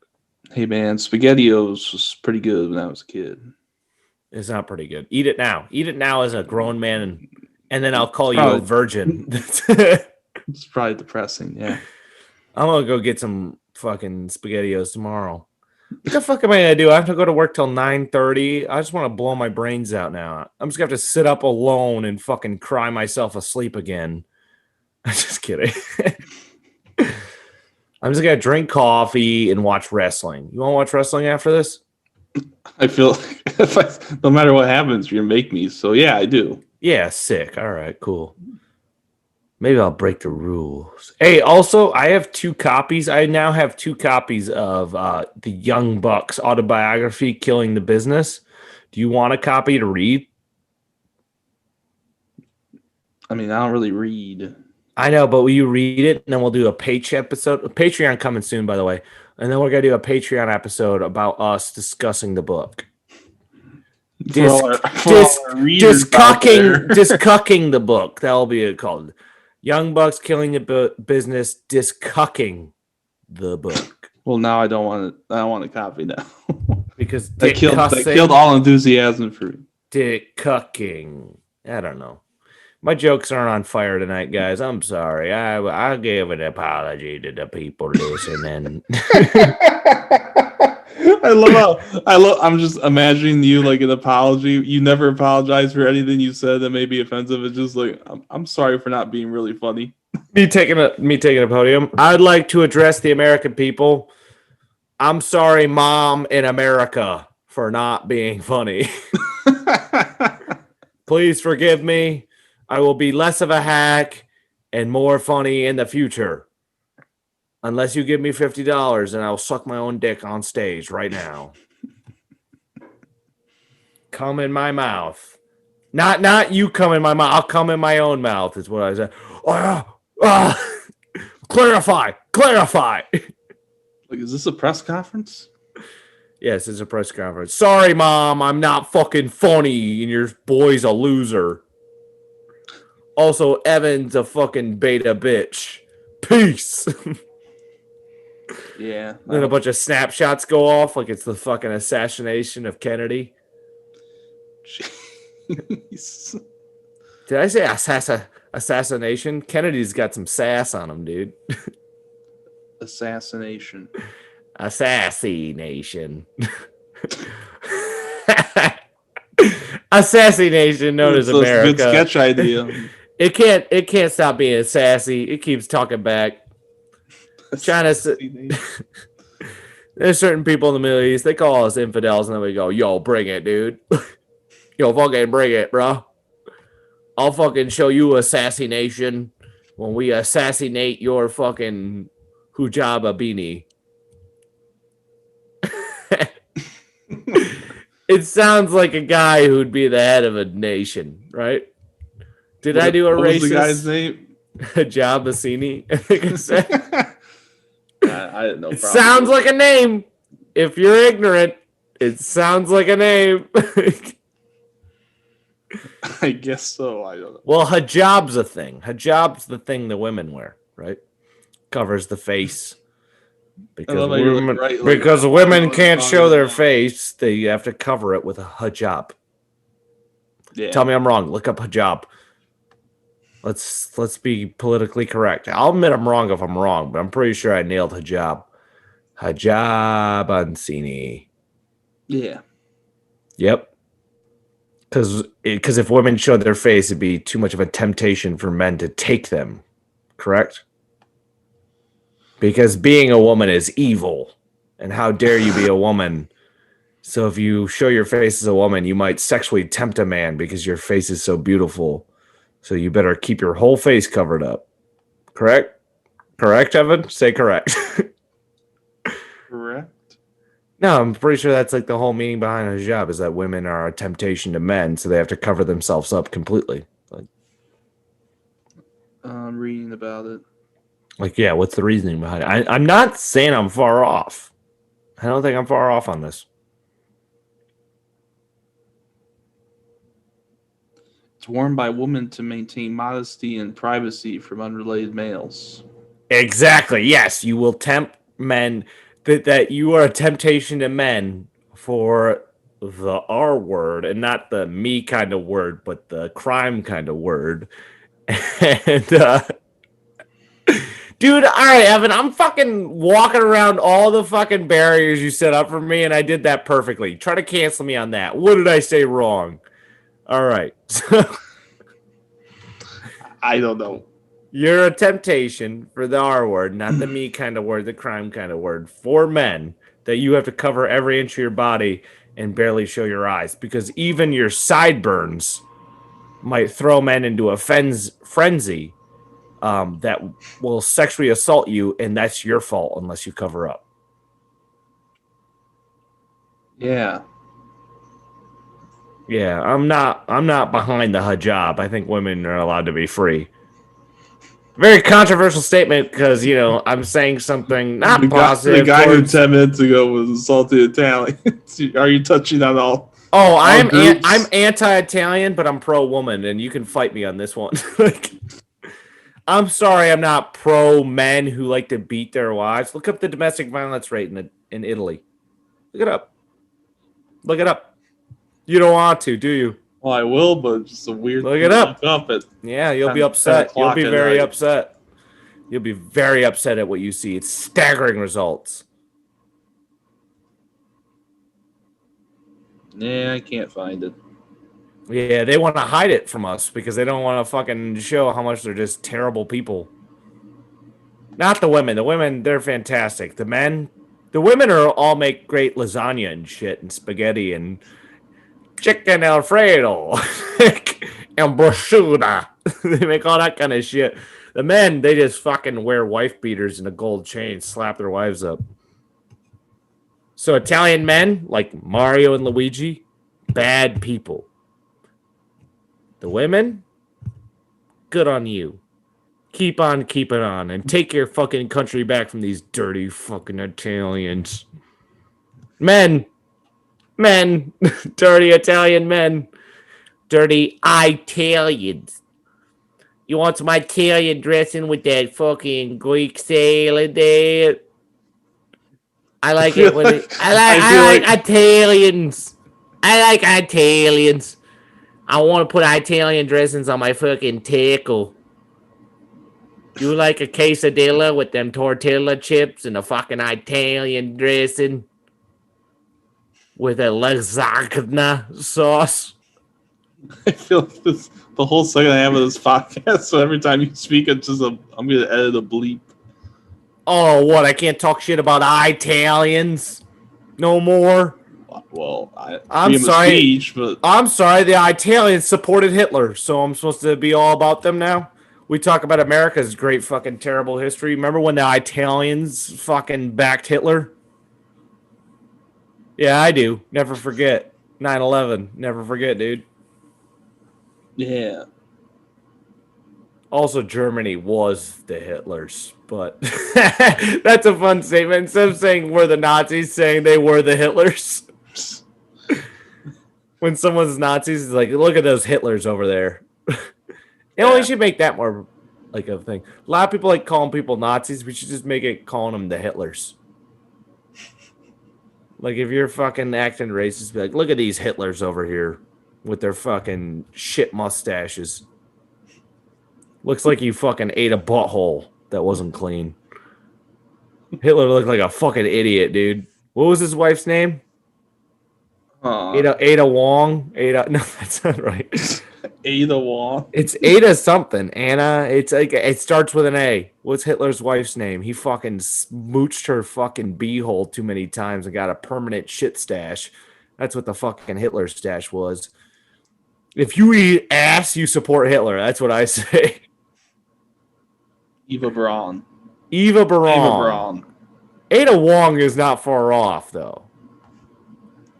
Hey, man, SpaghettiOs was pretty good when I was a kid. It's not pretty good. Eat it now. Eat it now as a grown man, and then I'll call you a virgin. It's probably depressing, yeah. I'm going to go get some fucking SpaghettiOs tomorrow. What the fuck am I going to do? I have to go to work till 9:30. I just want to blow my brains out now. I'm just going to have to sit up alone and fucking cry myself asleep again. I'm just kidding. I'm just going to drink coffee and watch wrestling. You want to watch wrestling after this? I feel like no matter what happens, you're going to make me. So, yeah, I do. Yeah, sick. All right, cool. Maybe I'll break the rules. Hey, also, I have 2 copies. I now have 2 copies of the Young Bucks autobiography, Killing the Business. Do you want a copy to read? I mean, I don't really read. I know, but will you read it? And then we'll do a Patreon coming soon, by the way. And then we're going to do a Patreon episode about us discussing the book. Discucking the book. That'll be called. Young Bucks Killing the Business, Discucking the book. Well, now I don't want a copy now. Because that killed all enthusiasm for me. Dick cucking. I don't know. My jokes aren't on fire tonight, guys. I'm sorry. I gave an apology to the people listening. I'm just imagining you like an apology. You never apologize for anything you said that may be offensive. It's just like I'm sorry for not being really funny. Me taking a podium. I'd like to address the American people. I'm sorry, Mom in America, for not being funny. Please forgive me. I will be less of a hack and more funny in the future. Unless you give me $50 and I'll suck my own dick on stage right now. Come in my mouth. Not you come in my mouth. I'll come in my own mouth is what I said. Clarify. Like, is this a press conference? Yes, it's a press conference. Sorry, Mom, I'm not fucking funny, and your boy's a loser. Also, Evan's a fucking beta bitch. Peace. Yeah. Then a bunch of snapshots go off like it's the fucking assassination of Kennedy. Jeez. Did I say assassination? Kennedy's got some sass on him, dude. Assassination. Assassination. Assassination known as That's a America. good sketch idea. It can't stop being sassy. It keeps talking back. China. There's certain people in the Middle East, they call us infidels, and then we go, yo, bring it, dude. Yo, fucking bring it, bro. I'll fucking show you assassination when we assassinate your fucking hujaba beanie. It sounds like a guy who'd be the head of a nation, right? Did I do a what racist? Was the guy's name? Hijab Bassini, I think I said. I didn't know. It sounds like a name. If you're ignorant, it sounds like a name. I guess so. I don't know. Well, hijab's a thing. Hijab's the thing the women wear, right? Covers the face. Because women can't show their face, they have to cover it with a hijab. Yeah. Tell me I'm wrong. Look up hijab. Let's be politically correct. I'll admit I'm wrong if I'm wrong, but I'm pretty sure I nailed hijab. Hijab Ansini. Yeah. Yep. Because if women showed their face, it'd be too much of a temptation for men to take them. Correct? Because being a woman is evil. And how dare you be a woman? So if you show your face as a woman, you might sexually tempt a man because your face is so beautiful. So you better keep your whole face covered up. Correct? Correct, Evan? Say correct. Correct. No, I'm pretty sure that's like the whole meaning behind hijab is that women are a temptation to men, so they have to cover themselves up completely. I'm reading about it. Yeah, what's the reasoning behind it? I'm not saying I'm far off. I don't think I'm far off on this. It's worn by women to maintain modesty and privacy from unrelated males. Exactly. Yes, you will tempt men. That you are a temptation to men for the R word, and not the me kind of word, but the crime kind of word. And dude, all right, Evan, I'm fucking walking around all the fucking barriers you set up for me, and I did that perfectly. Try to cancel me on that. What did I say wrong? All right. I don't know. You're a temptation for the R word, not the me kind of word, the crime kind of word, for men that you have to cover every inch of your body and barely show your eyes, because even your sideburns might throw men into a frenzy that will sexually assault you, and that's your fault unless you cover up. Yeah. Yeah, I'm not behind the hijab. I think women are allowed to be free. Very controversial statement because, I'm saying something not positive. The guy who 10 minutes ago was assaulted Italian. Are you touching on all? Oh, I'm anti-Italian, but I'm pro-woman, and you can fight me on this one. I'm sorry, I'm not pro-men who like to beat their wives. Look up the domestic violence rate in Italy. Look it up. Look it up. You don't want to, do you? Well, I will, but it's just a weird. Look it up. Yeah, you'll be upset. You'll be very upset. You'll be very upset at what you see. It's staggering results. Yeah, I can't find it. Yeah, they want to hide it from us because they don't want to fucking show how much they're just terrible people. Not the women. The women, they're fantastic. The men, the women all make great lasagna and shit and spaghetti and chicken Alfredo and prosciutto. They make all that kind of shit. The men, they just fucking wear wife beaters and a gold chain, slap their wives up. So Italian men, like Mario and Luigi, bad people. The women, good on you. Keep on keeping on and take your fucking country back from these dirty fucking Italians. Men, men, dirty Italian men, dirty Italians. You want some Italian dressing with that fucking Greek salad there? I like it when I like Italians. I like Italians. I want to put Italian dressings on my fucking taco. You like a quesadilla with them tortilla chips and a fucking Italian dressing with a lasagna sauce? I feel like the whole second half of this podcast. So every time you speak, it's just I'm gonna edit a bleep. Oh, what? I can't talk shit about Italians no more. Well, I'm sorry. Speech, but I'm sorry. The Italians supported Hitler, so I'm supposed to be all about them now. We talk about America's great fucking terrible history. Remember when the Italians fucking backed Hitler? Yeah, I do. Never forget. 9/11. Never forget, dude. yeah. Also, Germany was the Hitlers, but that's a fun statement. Instead of saying we're the Nazis, saying they were the Hitlers. When someone's Nazis, it's like, look at those Hitlers over there. We should make that more like a thing. A lot of people like calling people Nazis. We should just make it calling them the Hitlers. Like, if you're fucking acting racist, be like, look at these Hitlers over here with their fucking shit mustaches. Looks like you fucking ate a butthole that wasn't clean. Hitler looked like a fucking idiot, dude. What was his wife's name? Ada Wong. No, that's not right. Ada Wong. It's Ada something. Anna. It's like it starts with an A. What's Hitler's wife's name? He fucking smooched her fucking beehole too many times and got a permanent shit stash. That's what the fucking Hitler stash was. If you eat ass, you support Hitler. That's what I say. Eva Braun. Eva Braun. Ada Wong is not far off, though.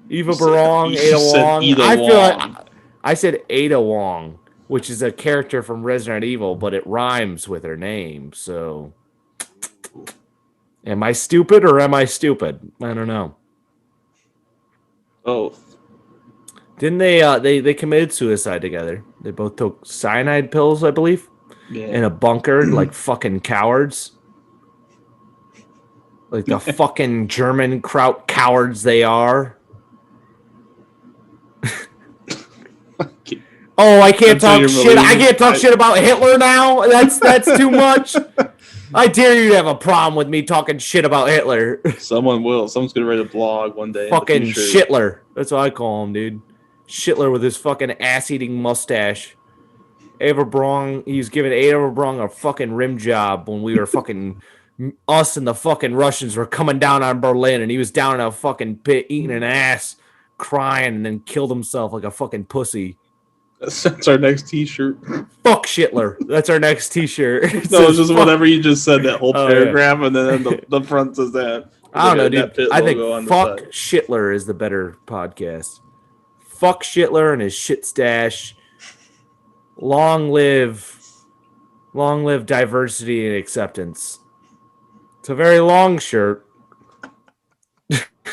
Eva Braun, Ada Wong. I feel like I said Ada Wong, which is a character from Resident Evil, but it rhymes with her name. So, am I stupid or am I stupid? I don't know. Both. Didn't they committed suicide together? They both took cyanide pills, I believe, in a bunker, like fucking cowards. Like the fucking German kraut cowards they are. Oh, I can't talk shit. I can't talk shit about Hitler now. That's too much. I dare you to have a problem with me talking shit about Hitler. Someone will. Someone's gonna write a blog one day. Fucking Shitler. That's what I call him, dude. Shitler with his fucking ass-eating mustache. Eva Braun. He's giving Eva Braun a fucking rim job when we were fucking us and the fucking Russians were coming down on Berlin, and he was down in a fucking pit eating an ass, crying, and then killed himself like a fucking pussy. That's our next T-shirt. Fuck Shitler. That's our next T-shirt. No, it's just whatever you just said, that whole paragraph, and then the front says that. I don't know, dude. I think fuck Shitler is the better podcast. Fuck Shitler and his shit stash. Long live diversity and acceptance. It's a very long shirt.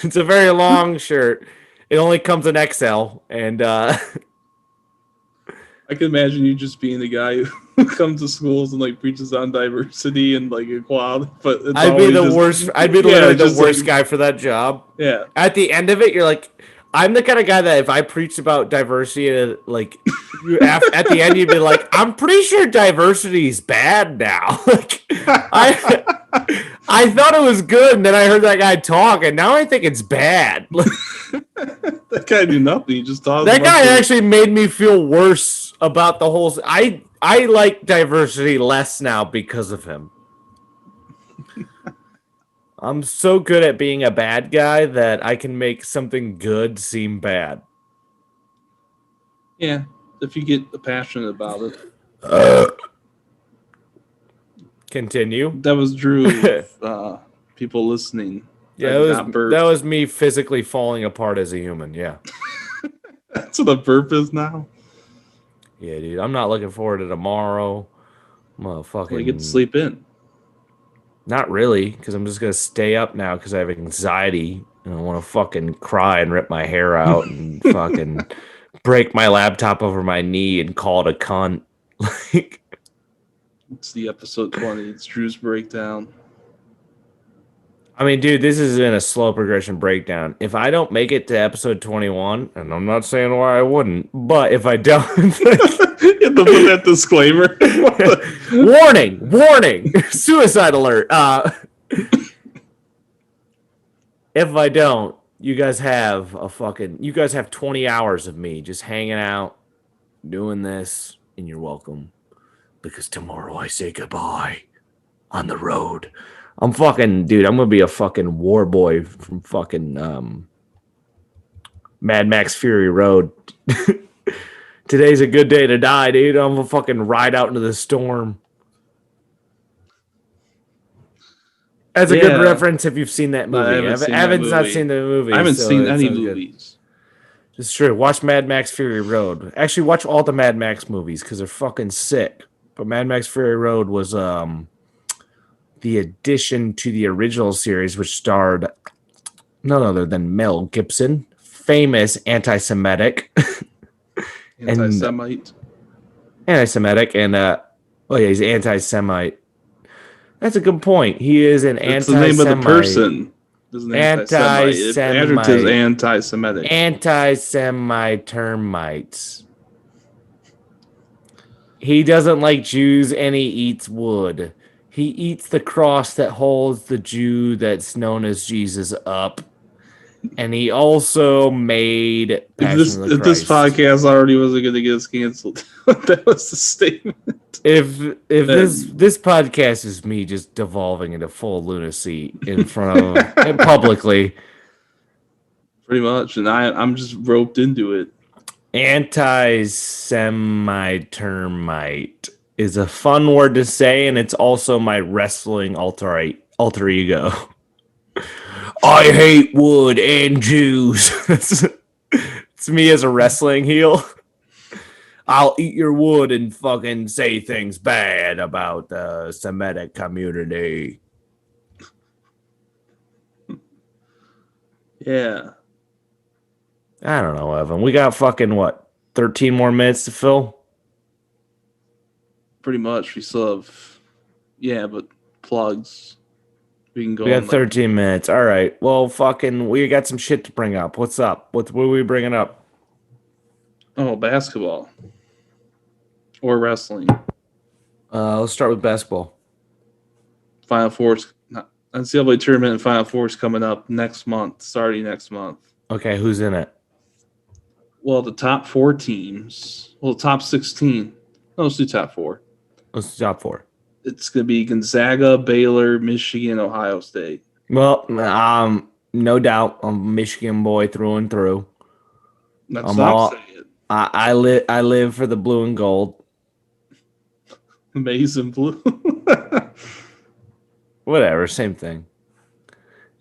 It's a very long shirt. It only comes in XL, and I can imagine you just being the guy who comes to schools and like preaches on diversity and like equality. But it's I'd be the worst. I'd be literally the worst guy for that job. Yeah. At the end of it, you're like, I'm the kind of guy that if I preached about diversity, like at the end, you'd be like, I'm pretty sure diversity is bad now. Like, I thought it was good, and then I heard that guy talk, and now I think it's bad. That guy knew nothing. He just thought that guy actually made me feel worse about the whole. I like diversity less now because of him. I'm so good at being a bad guy that I can make something good seem bad. Yeah, if you get passionate about it. Continue. That was Drew. People listening. Yeah, that was me physically falling apart as a human. Yeah. That's what a burp is now. Yeah, dude. I'm not looking forward to tomorrow. Motherfucking. Well, you get to sleep in. Not really, because I'm just gonna stay up now because I have anxiety And I want to fucking cry and rip my hair out and fucking break my laptop over my knee and call it a cunt. Like, It's the episode 20. It's Drew's breakdown. I mean, dude, this has been a slow progression breakdown. If I don't make it to episode 21, and I'm not saying why I wouldn't, but if I don't, You have to put that disclaimer. warning, suicide alert. If I don't, you guys have 20 hours of me just hanging out, doing this, and you're welcome. Because tomorrow I say goodbye on the road. I'm fucking, dude, I'm gonna be a fucking war boy from fucking Mad Max Fury Road. Today's a good day to die, dude. I'm gonna fucking ride out into the storm. That's a good reference if you've seen that movie. Evan's not seen the movie. I haven't seen any movies. It's true. Watch Mad Max Fury Road. Actually, watch all the Mad Max movies because they're fucking sick. But Mad Max Fury Road was the addition to the original series, which starred none other than Mel Gibson, famous anti-Semitic. Anti-Semite. Anti-Semitic, and he's anti-Semite. That's a good point. He is an anti-Semite. It's the name of the person. Anti-Semite. Anti-Semitic. Anti-Semite termites. He doesn't like Jews and he eats wood. He eats the cross that holds the Jew that's known as Jesus up. And he also made If this podcast already wasn't going to get us canceled, that was the statement. If this podcast is me just devolving into full lunacy in front of and publicly, pretty much, and I'm just roped into it. Anti-Semite termite is a fun word to say, and it's also my wrestling alter ego. I hate wood and Jews. It's me as a wrestling heel. I'll eat your wood and fucking say things bad about the Semitic community. Yeah. I don't know, Evan. We got fucking, 13 more minutes to fill? Pretty much. We still have, but plugs. We can go. We got 13 minutes. All right. Well, fucking, we got some shit to bring up. What's up? What are we bringing up? Oh, basketball. Or wrestling. Let's start with basketball. Final Four's NCAA tournament and Final Four's coming up starting next month. Okay, who's in it? Well, the top 4 teams. Well, the top 16. No, let's do top 4. Let's do top 4. It's going to be Gonzaga, Baylor, Michigan, Ohio State. Well, no doubt, I'm a Michigan boy through and through. I live for the blue and gold. Maize and blue. Whatever, same thing.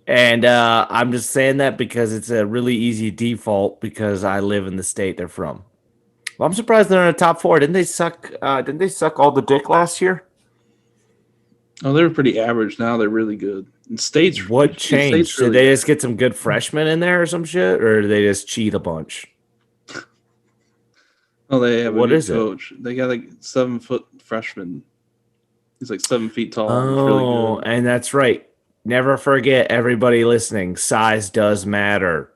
And I'm just saying that because it's a really easy default because I live in the state they're from. Well, I'm surprised they're in the top 4. Didn't they suck all the dick last year? Oh, they were pretty average. Now they're really good. And State's what changed? Did they just get some good freshmen in there or some shit, or did they just cheat a bunch? Oh, they have a good coach. They got like 7-foot freshman. He's like 7 feet tall. Oh, really good. And that's right. Never forget, everybody listening, size does matter.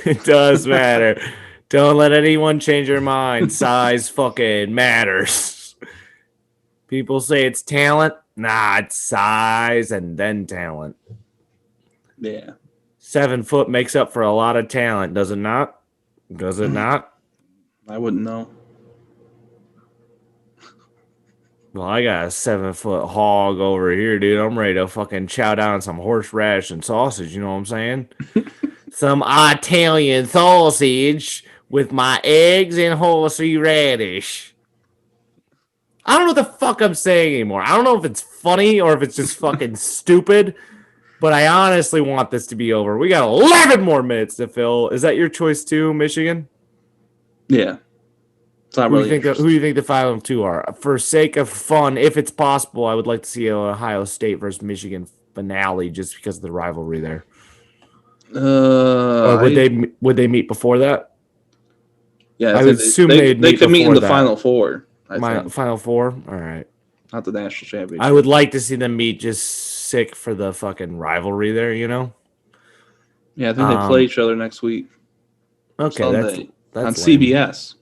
It does matter. Don't let anyone change your mind. Size fucking matters. People say it's talent. Nah, it's size and then talent. Yeah. 7 foot makes up for a lot of talent, does it not? Does it not? I wouldn't know. Well, I got a 7-foot hog over here, dude. I'm ready to fucking chow down some horseradish and sausage, you know what I'm saying? Some Italian sausage with my eggs and horseradish. I don't know what the fuck I'm saying anymore. I don't know if it's funny or if it's just fucking stupid, but I honestly want this to be over. We got 11 more minutes to fill. Is that your choice too, Michigan? Yeah. It's not really who do you think the 5-2 are? For sake of fun, if it's possible, I would like to see an Ohio State versus Michigan finale just because of the rivalry there. Or would they meet before that? Yeah, I would assume they could meet in the that. Final Four. Final Four? All right. Not the national championship. I would like to see them meet just sick for the fucking rivalry there, you know? Yeah, I think they play each other next week. Okay, Sunday, that's on lame. CBS.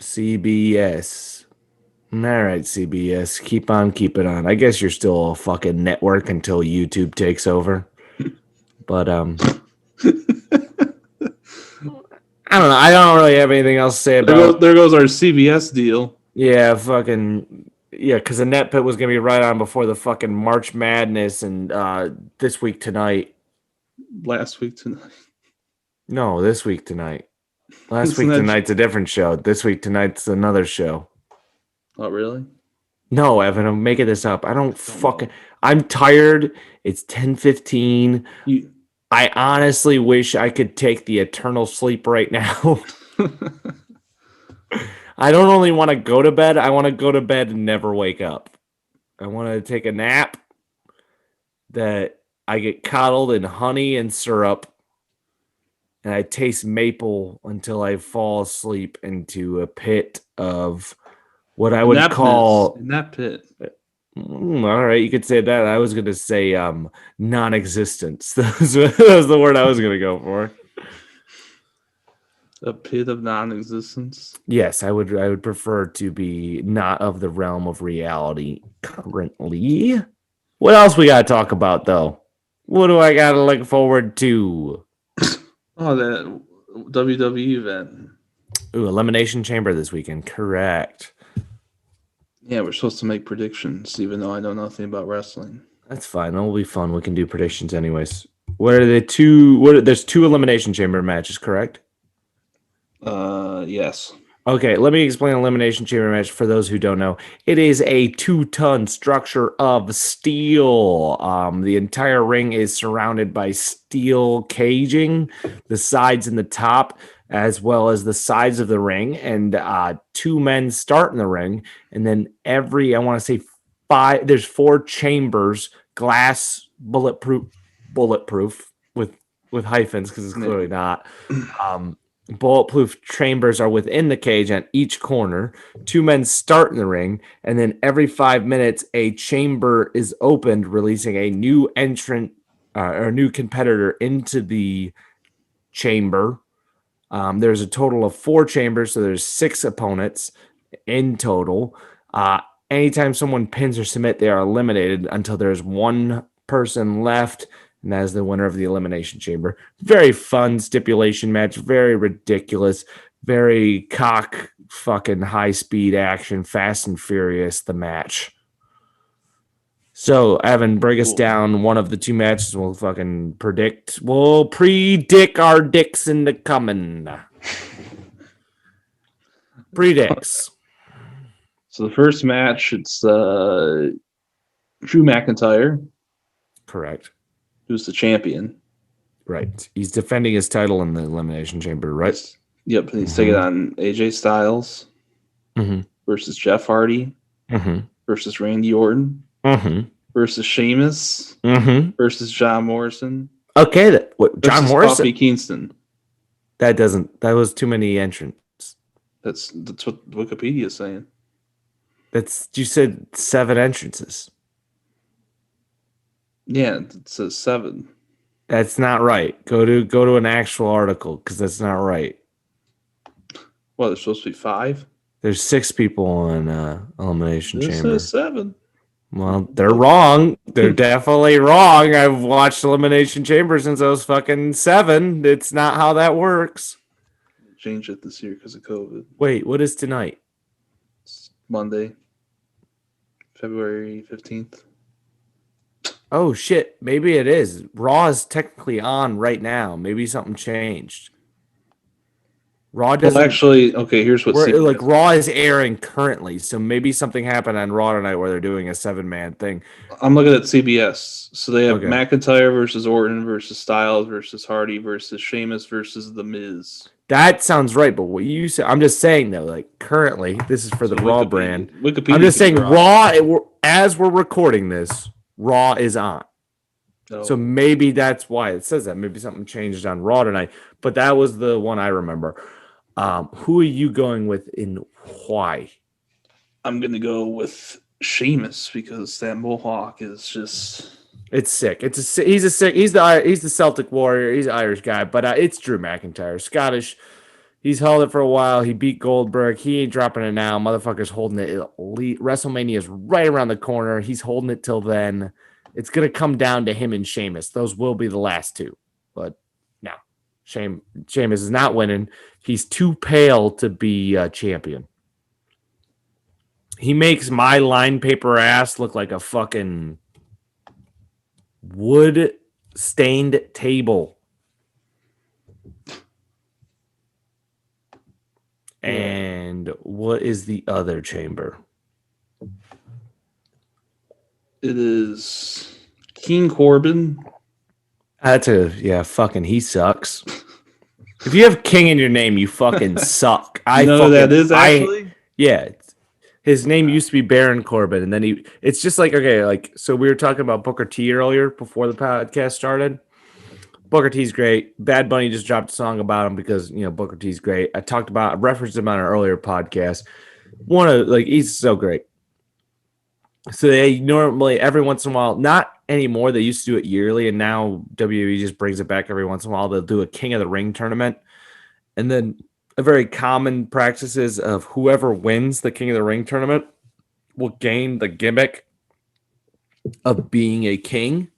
CBS. All right, CBS. Keep on keeping on. I guess you're still a fucking network until YouTube takes over. But I don't know. I don't really have anything else to say about. There goes our CBS deal. Yeah, because Inept Pit was gonna be right on before the fucking March Madness and this week tonight. Last week tonight. No, this week tonight. Last week tonight's a different show. This week tonight's another show. Oh, really? No, Evan, I'm making this up. I don't fucking. I'm tired. It's 10:15. I honestly wish I could take the eternal sleep right now. I don't only want to go to bed. I want to go to bed and never wake up. I want to take a nap that I get coddled in honey and syrup, and I taste maple until I fall asleep into a pit of what I would call Inept Pit. All right, you could say that. I was going to say non-existence. That was the word I was going to go for. A pit of non-existence. Yes, I would prefer to be not of the realm of reality currently. What else we got to talk about, though? What do I got to look forward to? Oh, that WWE event. Ooh, Elimination Chamber this weekend. Correct. Yeah, we're supposed to make predictions, even though I know nothing about wrestling. That's fine. That'll be fun. We can do predictions anyways. What are the two? There's 2 Elimination Chamber matches, correct? Yes. Okay, let me explain Elimination Chamber match for those who don't know. It is a 2-ton structure of steel. The entire ring is surrounded by steel caging, the sides and the top, as well as the sides of the ring. And 2 men start in the ring, and then I want to say 5. There's 4 chambers, glass, bulletproof with hyphens because it's clearly not. Bulletproof chambers are within the cage on each corner. 2 men start in the ring, and then every 5 minutes, a chamber is opened, releasing a new entrant or new competitor into the chamber. There's a total of 4 chambers, so there's 6 opponents in total. Anytime someone pins or submit, they are eliminated until there's 1 person left. And that is the winner of the Elimination Chamber. Very fun stipulation match. Very ridiculous. Very cock fucking high speed action. Fast and furious, the match. So, Evan, break us down one of the 2 matches. We'll fucking predict. We'll predict our dicks into coming. Predicts. So the first match, it's Drew McIntyre. Correct. Who's the champion. Right. He's defending his title in the Elimination Chamber, right? Yep. He's taking on AJ Styles versus Jeff Hardy versus Randy Orton versus Sheamus versus John Morrison. Okay. John Morrison? Kofi Kingston. That was too many entrants. That's what Wikipedia is saying. You said 7 entrances. Yeah, it says 7. That's not right. Go to an actual article because that's not right. Well, there's supposed to be 5. There's 6 people in Elimination Chamber. This says 7. Well, they're wrong. They're definitely wrong. I've watched Elimination Chamber since I was fucking 7. It's not how that works. Changed it this year because of COVID. Wait, what is tonight? It's Monday, February 15th. Oh, shit. Maybe it is. Raw is technically on right now. Maybe something changed. Raw doesn't... Well, actually, okay, here's what... Raw is airing currently, so maybe something happened on Raw tonight where they're doing a 7-man thing. I'm looking at CBS. So they have McIntyre versus Orton versus Styles versus Hardy versus Sheamus versus The Miz. That sounds right, but what you said... I'm just saying, though, like, currently, this is for the Raw brand. Wikipedia I'm just saying, Raw, as we're recording this... Raw is on. Oh. So maybe that's why it says that. Maybe something changed on Raw tonight. But that was the one I remember. Who are you going with and why? I'm going to go with Sheamus because that mohawk is just... It's sick. He's the Celtic Warrior. He's an Irish guy, but it's Drew McIntyre, Scottish. He's held it for a while. He beat Goldberg. He ain't dropping it now. Motherfucker's holding it. WrestleMania is right around the corner. He's holding it till then. It's gonna come down to him and Sheamus. Those will be the last two. But no, Sheamus is not winning. He's too pale to be champion. He makes my line paper ass look like a fucking wood stained table. And what is the other chamber? It is King Corbin. Fucking he sucks. If you have King in your name, you fucking suck. That is actually? His name used to be Baron Corbin, and then it's just like, okay, like, so we were talking about Booker T earlier before the podcast started. Booker T's great. Bad Bunny just dropped a song about him because, Booker T's great. I referenced him on an earlier podcast. He's so great. So they normally, every once in a while, not anymore, they used to do it yearly, and now WWE just brings it back every once in a while. They'll do a King of the Ring tournament. And then a very common practice is of whoever wins the King of the Ring tournament will gain the gimmick of being a king.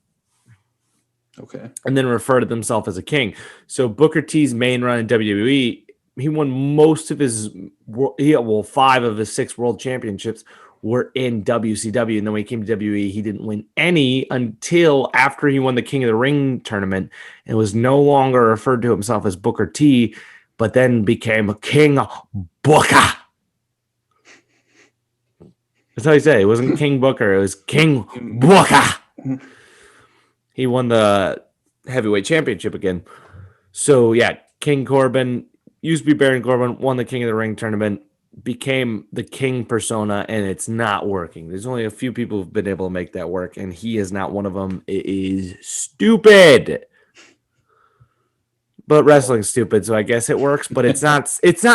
Okay. And then refer to themselves as a king. So Booker T's main run in WWE, he won most of his, 5 of his 6 world championships were in WCW. And then when he came to WWE, he didn't win any until after he won the King of the Ring tournament and was no longer referred to himself as Booker T, but then became King Booker. That's how you say it. It wasn't King Booker. It was King Booker. He won the heavyweight championship again. So, King Corbin, used to be Baron Corbin, won the King of the Ring tournament, became the king persona, and it's not working. There's only a few people who've been able to make that work, and he is not one of them. It is stupid. But wrestling's stupid, so I guess it works. But it's not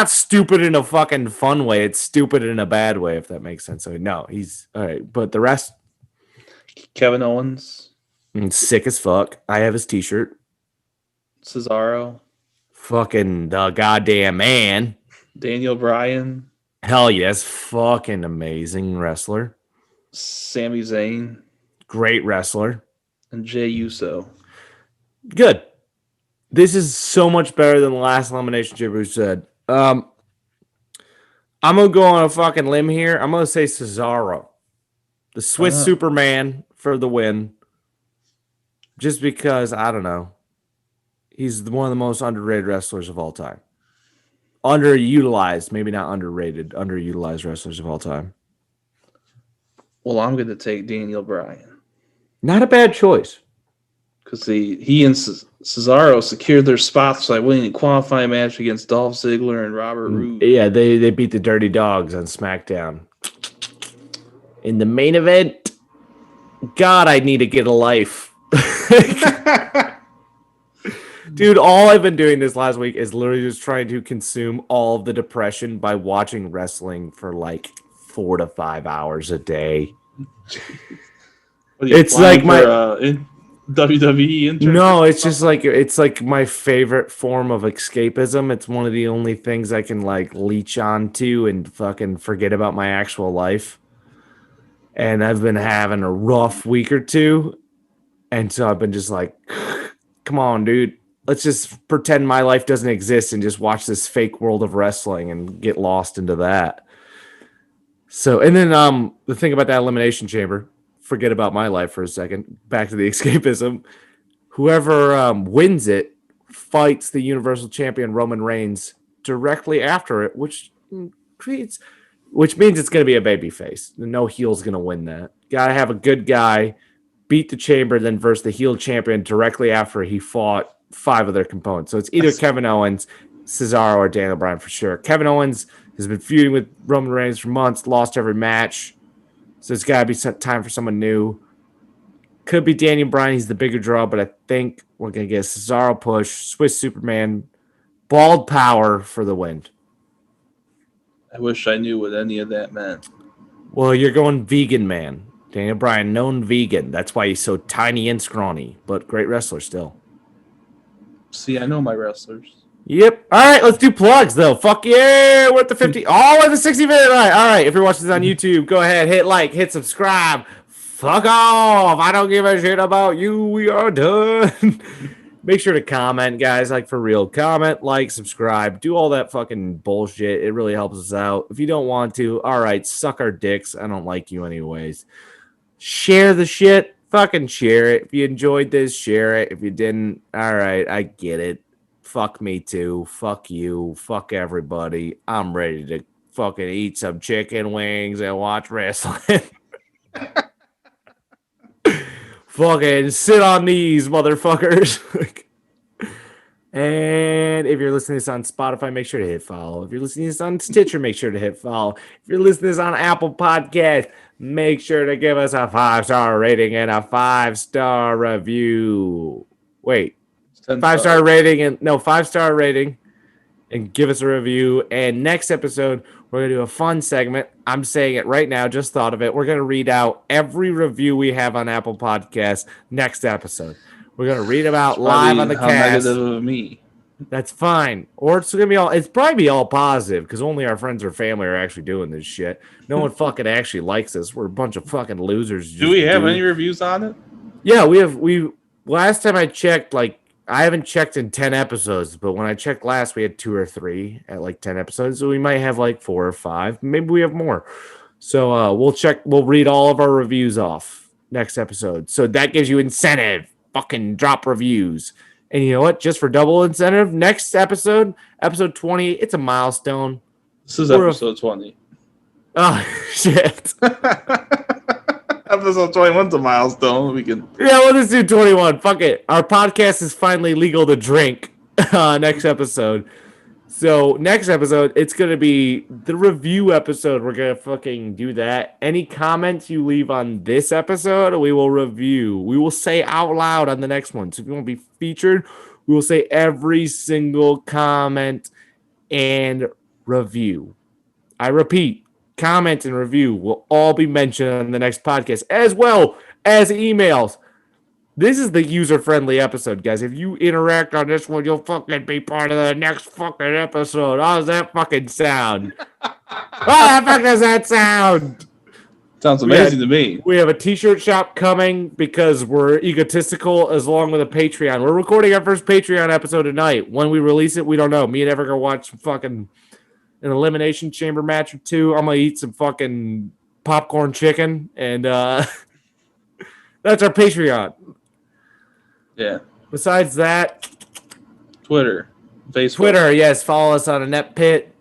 stupid in a fucking fun way. It's stupid in a bad way, if that makes sense. So, no, he's all right. But the rest... Kevin Owens... sick as fuck. I have his t-shirt. Cesaro. Fucking the goddamn man. Daniel Bryan. Hell yes. Fucking amazing wrestler. Sami Zayn. Great wrestler. And Jey Uso. Good. This is so much better than the last Elimination Chamber said. I'm going to go on a fucking limb here. I'm going to say Cesaro. The Swiss Superman for the win. Just because, I don't know, he's one of the most underrated wrestlers of all time. Underutilized, maybe not underrated, underutilized wrestlers of all time. Well, I'm going to take Daniel Bryan. Not a bad choice. Because he and Cesaro secured their spots by winning a qualifying match against Dolph Ziggler and Robert Roode. Yeah, they beat the Dirty Dogs on SmackDown. In the main event, God, I need to get a life. Dude, all I've been doing this last week is literally just trying to consume all of the depression by watching wrestling for like 4 to 5 hours a day. It's like my WWE intern? No, it's just like it's like my favorite form of escapism. It's one of the only things I can like leech onto and fucking forget about my actual life. And I've been having a rough week or two. And so I've been just like, come on, dude. Let's just pretend my life doesn't exist and just watch this fake world of wrestling and get lost into that. So, and then the thing about that Elimination Chamber, forget about my life for a second. Back to the escapism. Whoever wins it fights the Universal Champion Roman Reigns directly after it, which means it's going to be a babyface. No heel's going to win that. Got to have a good guy beat the Chamber, then versus the heel champion directly after he fought 5 of their components. So it's either Kevin Owens, Cesaro, or Daniel Bryan for sure. Kevin Owens has been feuding with Roman Reigns for months, lost every match. So it's got to be time for someone new. Could be Daniel Bryan. He's the bigger draw, but I think we're going to get Cesaro push, Swiss Superman, Bald Power for the win. I wish I knew what any of that meant. Well, you're going vegan, man. Daniel Bryan, known vegan. That's why he's so tiny and scrawny, but great wrestler still. See, I know my wrestlers. Yep. All right, let's do plugs, though. Fuck yeah. We're at the 50. Oh, we're at the 60-minute line. All right, if you're watching this on YouTube, go ahead, hit like, hit subscribe. Fuck off. I don't give a shit about you. We are done. Make sure to comment, guys. Like, for real. Comment, like, subscribe. Do all that fucking bullshit. It really helps us out. If you don't want to, all right, suck our dicks. I don't like you anyways. Share the shit. Fucking share it. If you enjoyed this, share it. If you didn't, all right, I get it. Fuck me too. Fuck you. Fuck everybody. I'm ready to fucking eat some chicken wings and watch wrestling. Fucking sit on these, motherfuckers. And if you're listening to this on Spotify, make sure to hit follow. If you're listening to this on Stitcher, make sure to hit follow. If you're listening to this on Apple Podcast, make sure to give us a 5-star rating and a 5-star review. Wait, 5-star rating and 5-star rating and give us a review. And next episode, we're going to do a fun segment. I'm saying it right now. Just thought of it. We're going to read out every review we have on Apple Podcasts next episode. We're going to read them out live on the cast. Negative of me. That's fine. Or it's going to be it's probably be all positive because only our friends or family are actually doing this shit. No one fucking actually likes us. We're a bunch of fucking losers. Do we have any reviews on it? Yeah, we have. Last time I checked, I haven't checked in 10 episodes, but when I checked last, we had 2 or 3 at 10 episodes. So we might have 4 or 5. Maybe we have more. So we'll check. We'll read all of our reviews off next episode. So that gives you incentive. Fucking drop reviews. And you know what? Just for double incentive, next episode, episode 20, it's a milestone. This is episode 20. Oh, shit. Episode 21's a milestone. Yeah, we'll just do 21. Fuck it. Our podcast is finally legal to drink next episode. So next episode, it's going to be the review episode. We're going to fucking do that. Any comments you leave on this episode, we will review. We will say out loud on the next one. So if you want to be featured, we will say every single comment and review. I repeat, comment and review will all be mentioned on the next podcast, as well as emails. This is the user-friendly episode, guys. If you interact on this one, you'll fucking be part of the next fucking episode. How does that fucking sound? How the fuck does that sound? Sounds amazing to me. We have a t-shirt shop coming because we're egotistical, as long with a Patreon. We're recording our first Patreon episode tonight. When we release it, we don't know. Me and Ever are going to watch fucking an Elimination Chamber match or 2. I'm going to eat some fucking popcorn chicken, and that's our Patreon. Yeah. Besides that, Twitter, Facebook. Twitter, yes. Follow us on Inept Pit.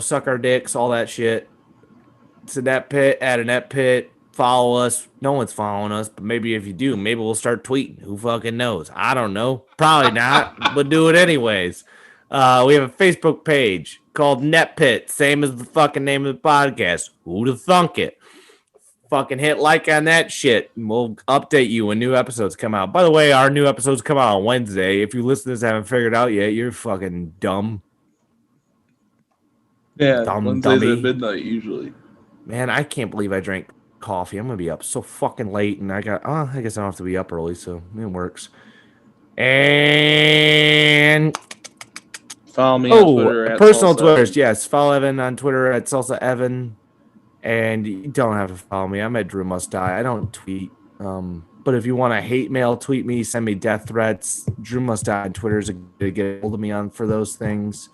Suck our dicks, all that shit. It's Inept Pit, at Inept Pit. Follow us. No one's following us, but maybe if you do, maybe we'll start tweeting. Who fucking knows? I don't know. Probably not, but do it anyways. We have a Facebook page called Net Pit, same as the fucking name of the podcast. Who'd have thunk it? Fucking hit like on that shit, and we'll update you when new episodes come out. By the way, our new episodes come out on Wednesday. If you listen to this and haven't figured out yet, you're fucking dumb. Yeah, Wednesdays at midnight usually. Man, I can't believe I drank coffee. I'm gonna be up so fucking late, and I guess I don't have to be up early, so it works. And follow me on Twitter at personal Twitters. Yes, follow Evan on Twitter at Salsa Evan. And you don't have to follow me. I'm at Drew Must Die. I don't tweet. But if you want to hate mail, tweet me, send me death threats. Drew Must Die on Twitter is a good to get hold of me on for those things.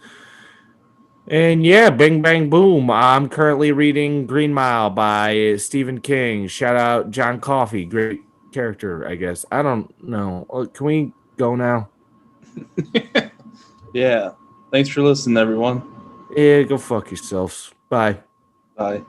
And yeah, bing, bang, boom. I'm currently reading Green Mile by Stephen King. Shout out John Coffey. Great character, I guess. I don't know. Can we go now? Yeah. Thanks for listening, everyone. Yeah, go fuck yourselves. Bye. Bye.